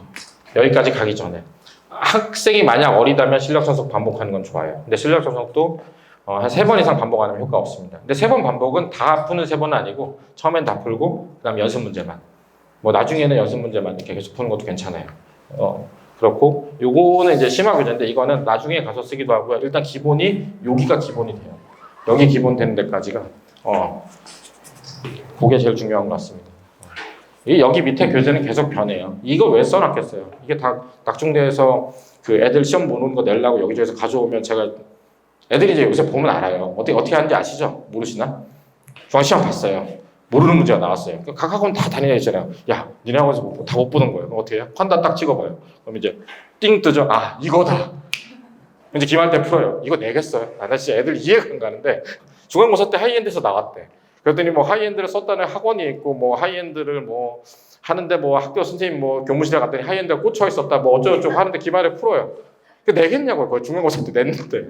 여기까지 가기 전에 학생이 만약 어리다면 실력 전속 반복하는 건 좋아요. 근데 실력 전속도 한 3번 이상 반복하면 효과가 없습니다. 근데 3번 반복은 다 푸는 3번은 아니고 처음엔 다 풀고 그다음 연습 문제만. 뭐 나중에는 연습 문제만 이렇게 계속 푸는 것도 괜찮아요. 그렇고 요거는 이제 심화 교재인데 이거는 나중에 가서 쓰기도 하고요. 일단 기본이 여기가 기본이 돼요. 여기 기본 되는 데까지가 그게 제일 중요한 것 같습니다. 여기 밑에 교재는 계속 변해요. 이거 왜 써놨겠어요? 이게 다 낙중대에서 그 애들 시험 보는 거 내려고 여기저기서 가져오면 제가 애들이 이제 요새 보면 알아요. 어떻게 하는지 아시죠? 모르시나? 중앙시험 봤어요. 모르는 문제가 나왔어요. 각 학원 다 다녀야 되잖아요. 야, 니네 학원에서 다 못 보는 거예요. 그럼 어떻게 해요? 판단 딱 찍어봐요. 그럼 이제 띵 뜨죠. 아, 이거다. 이제 기말 때 풀어요. 이거 내겠어요. 나 진짜 애들 이해가 안 가는데 중간고사 때 하이엔드에서 나왔대. 그랬더니 뭐 하이엔드를 썼다는 학원이 있고 뭐 하이엔드를 뭐 하는데 뭐 학교 선생님 뭐 교무실에 갔더니 하이엔드가 꽂혀 있었다 뭐 어쩌고저쩌고 하는데 기말에 풀어요. 그 내겠냐고요. 그걸 중간고사 때 냈는데.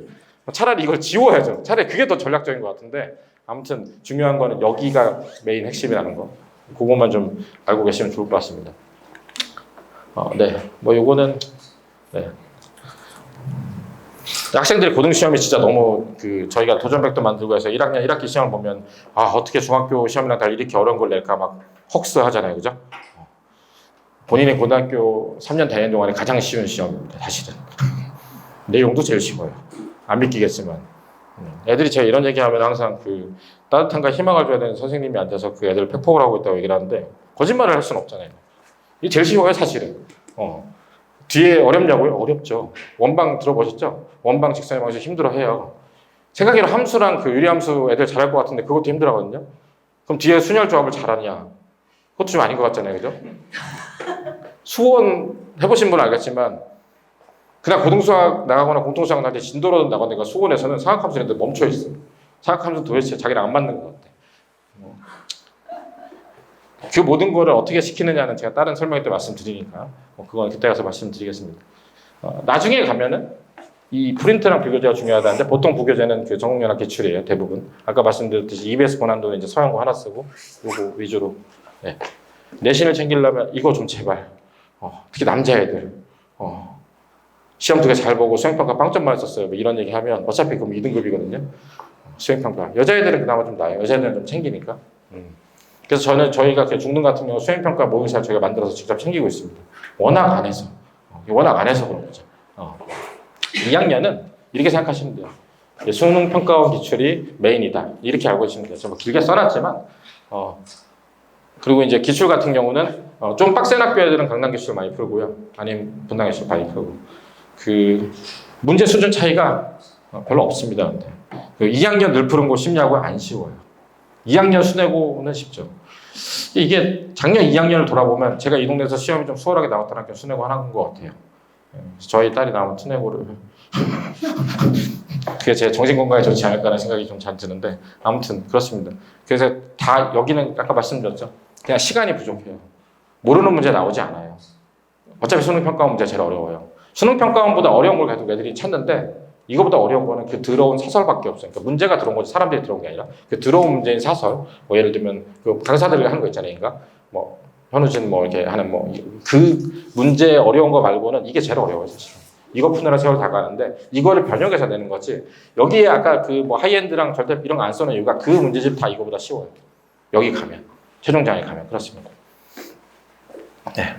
차라리 이걸 지워야죠. 차라리 그게 더 전략적인 것 같은데 아무튼 중요한 거는 여기가 메인 핵심이라는 거. 그것만 좀 알고 계시면 좋을 것 같습니다. 네. 뭐 요거는 네. 학생들이 고등시험이 진짜 너무 저희가 도전백도 만들고 해서 1학년 1학기 시험을 보면 어떻게 중학교 시험이랑 달리 이렇게 어려운 걸 낼까 막 헉스 하잖아요. 그죠? 본인의 고등학교 3년 다니는 동안에 가장 쉬운 시험입니다. 사실은. 내용도 제일 쉬워요. 안 믿기겠지만. 애들이 제가 이런 얘기하면 항상 따뜻함과 희망을 줘야 되는 선생님이 앉아서 그 애들 팩폭을 하고 있다고 얘기를 하는데 거짓말을 할 수는 없잖아요. 이게 제일 쉬워요, 사실은. 뒤에 어렵냐고요? 어렵죠. 원방 들어보셨죠? 원방 직선의 방식 힘들어해요. 생각해도 함수랑 유리함수 애들 잘할 것 같은데 그것도 힘들어하거든요. 그럼 뒤에 순열 조합을 잘하냐? 그것도 좀 아닌 것 같잖아요, 그죠? 수원 해보신 분은 알겠지만 그냥 고등수학 나가거나 공통수학 나갈 때 진도로 나가니까 수원에서는 사각함수인데 멈춰 있어요. 사각함수 도대체 자기랑 안 맞는 것 같아. 그 모든 거를 어떻게 시키느냐는 제가 다른 설명 때 말씀드리니까 그건 그때 가서 말씀드리겠습니다. 나중에 가면은 이 프린트랑 비교제가 중요하다는데 보통 부교재는 전국연합 기출이에요. 대부분. 아까 말씀드렸듯이 EBS 고난도는 이제 서양고 하나 쓰고 요거 위주로. 네. 내신을 챙기려면 이거 좀 제발. 특히 남자애들. 시험 되게 잘 보고 수행평가 빵점 맞았어요. 뭐 이런 얘기 하면 어차피 그럼 2등급이거든요. 수행평가. 여자애들은 그나마 좀 나아요. 여자애들은 좀 챙기니까. 그래서 저희가 중등 같은 경우 수행평가 모의고사를 저희가 만들어서 직접 챙기고 있습니다. 워낙 안 해서 그런 거죠. 2학년은 이렇게 생각하시면 돼요. 수능평가원 기출이 메인이다. 이렇게 알고 계시면 돼요. 좀 길게 써놨지만, 그리고 이제 기출 같은 경우는 좀 빡센 학교 애들은 강남 기출 많이 풀고요. 아니면 분당 기출 많이 풀고. 문제 수준 차이가 별로 없습니다. 근데 2학년 늘 푸는 거 쉽냐고 안 쉬워요. 2학년 수뇌고는 쉽죠. 이게 작년 2학년을 돌아보면 제가 이 동네에서 시험이 좀 수월하게 나왔던 학교 수뇌고 하나인 것 같아요. 저희 딸이 나오면 수뇌고를 그게 제 정신건강에 좋지 않을까라는 생각이 좀 잘 드는데 아무튼 그렇습니다. 그래서 다 여기는 아까 말씀드렸죠. 그냥 시간이 부족해요. 모르는 문제 나오지 않아요. 어차피 수능평가원 문제 제일 어려워요. 수능평가원보다 어려운 걸 계속 애들이 찾는데 이거보다 어려운 거는 들어온 사설밖에 없어요. 그러니까 문제가 들어온 거지 사람들이 들어온 게 아니라 들어온 문제인 사설. 뭐 예를 들면 강사들이 하는 거 있잖아요. 그러니까 뭐 현우진 뭐 이렇게 하는 그 문제 어려운 거 말고는 이게 제일 어려워요, 사실. 이거 푸느라 세월 다 가는데 이거를 변형해서 내는 거지. 여기에 아까 하이엔드랑 절대 이런 거 안 써놓은 이유가 그 문제집 다 이거보다 쉬워요. 여기 가면 최종장에 가면 그렇습니다. 네.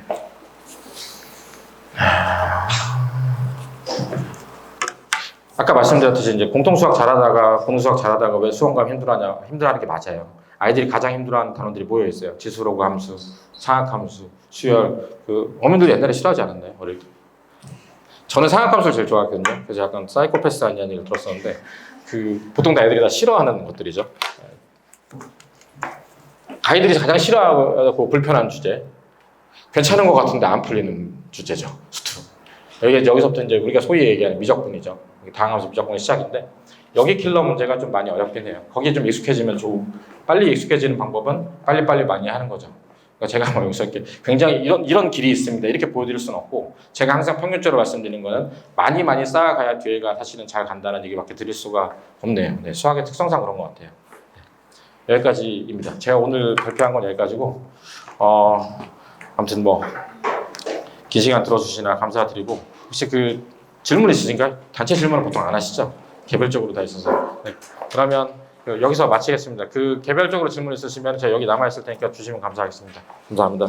아까 말씀드렸듯이 이제 공통수학 잘하다가 고등수학 잘하다가 왜 수험감 힘들어하는 게 맞아요. 아이들이 가장 힘들어하는 단원들이 모여 있어요. 지수로그 함수, 상학함수, 수열. 어머님들 옛날에 싫어하지 않았나요? 어릴 때. 저는 상학함수를 제일 좋아했거든요. 그래서 약간 사이코패스 아니냐는 얘기를 들었었는데 보통 다 애들이 다 싫어하는 것들이죠. 아이들이 가장 싫어하고 불편한 주제. 괜찮은 것 같은데 안 풀리는 주제죠. 수투. 여기서부터 이제 우리가 소위 얘기하는 미적분이죠. 다항함수 미적분의 시작인데 여기 킬러 문제가 좀 많이 어렵긴 해요. 거기에 좀 익숙해지면 빨리 익숙해지는 방법은 빨리빨리 많이 하는 거죠. 그러니까 그러니까 제가 뭐 여기서 이렇게 굉장히 이런 길이 있습니다. 이렇게 보여드릴 수는 없고 제가 항상 평균적으로 말씀드리는 거는 많이 쌓아가야 뒤에가 사실은 잘 간다는 얘기밖에 드릴 수가 없네요. 네, 수학의 특성상 그런 것 같아요. 네, 여기까지입니다. 제가 오늘 발표한 건 여기까지고 아무튼 뭐 긴 시간 들어주시나 감사드리고 혹시 그 질문 있으신가요? 단체 질문은 보통 안 하시죠? 개별적으로 다 있어서. 네, 그러면 여기서 마치겠습니다. 그 개별적으로 질문 있으시면 제가 여기 남아 있을 테니까 주시면 감사하겠습니다. 감사합니다.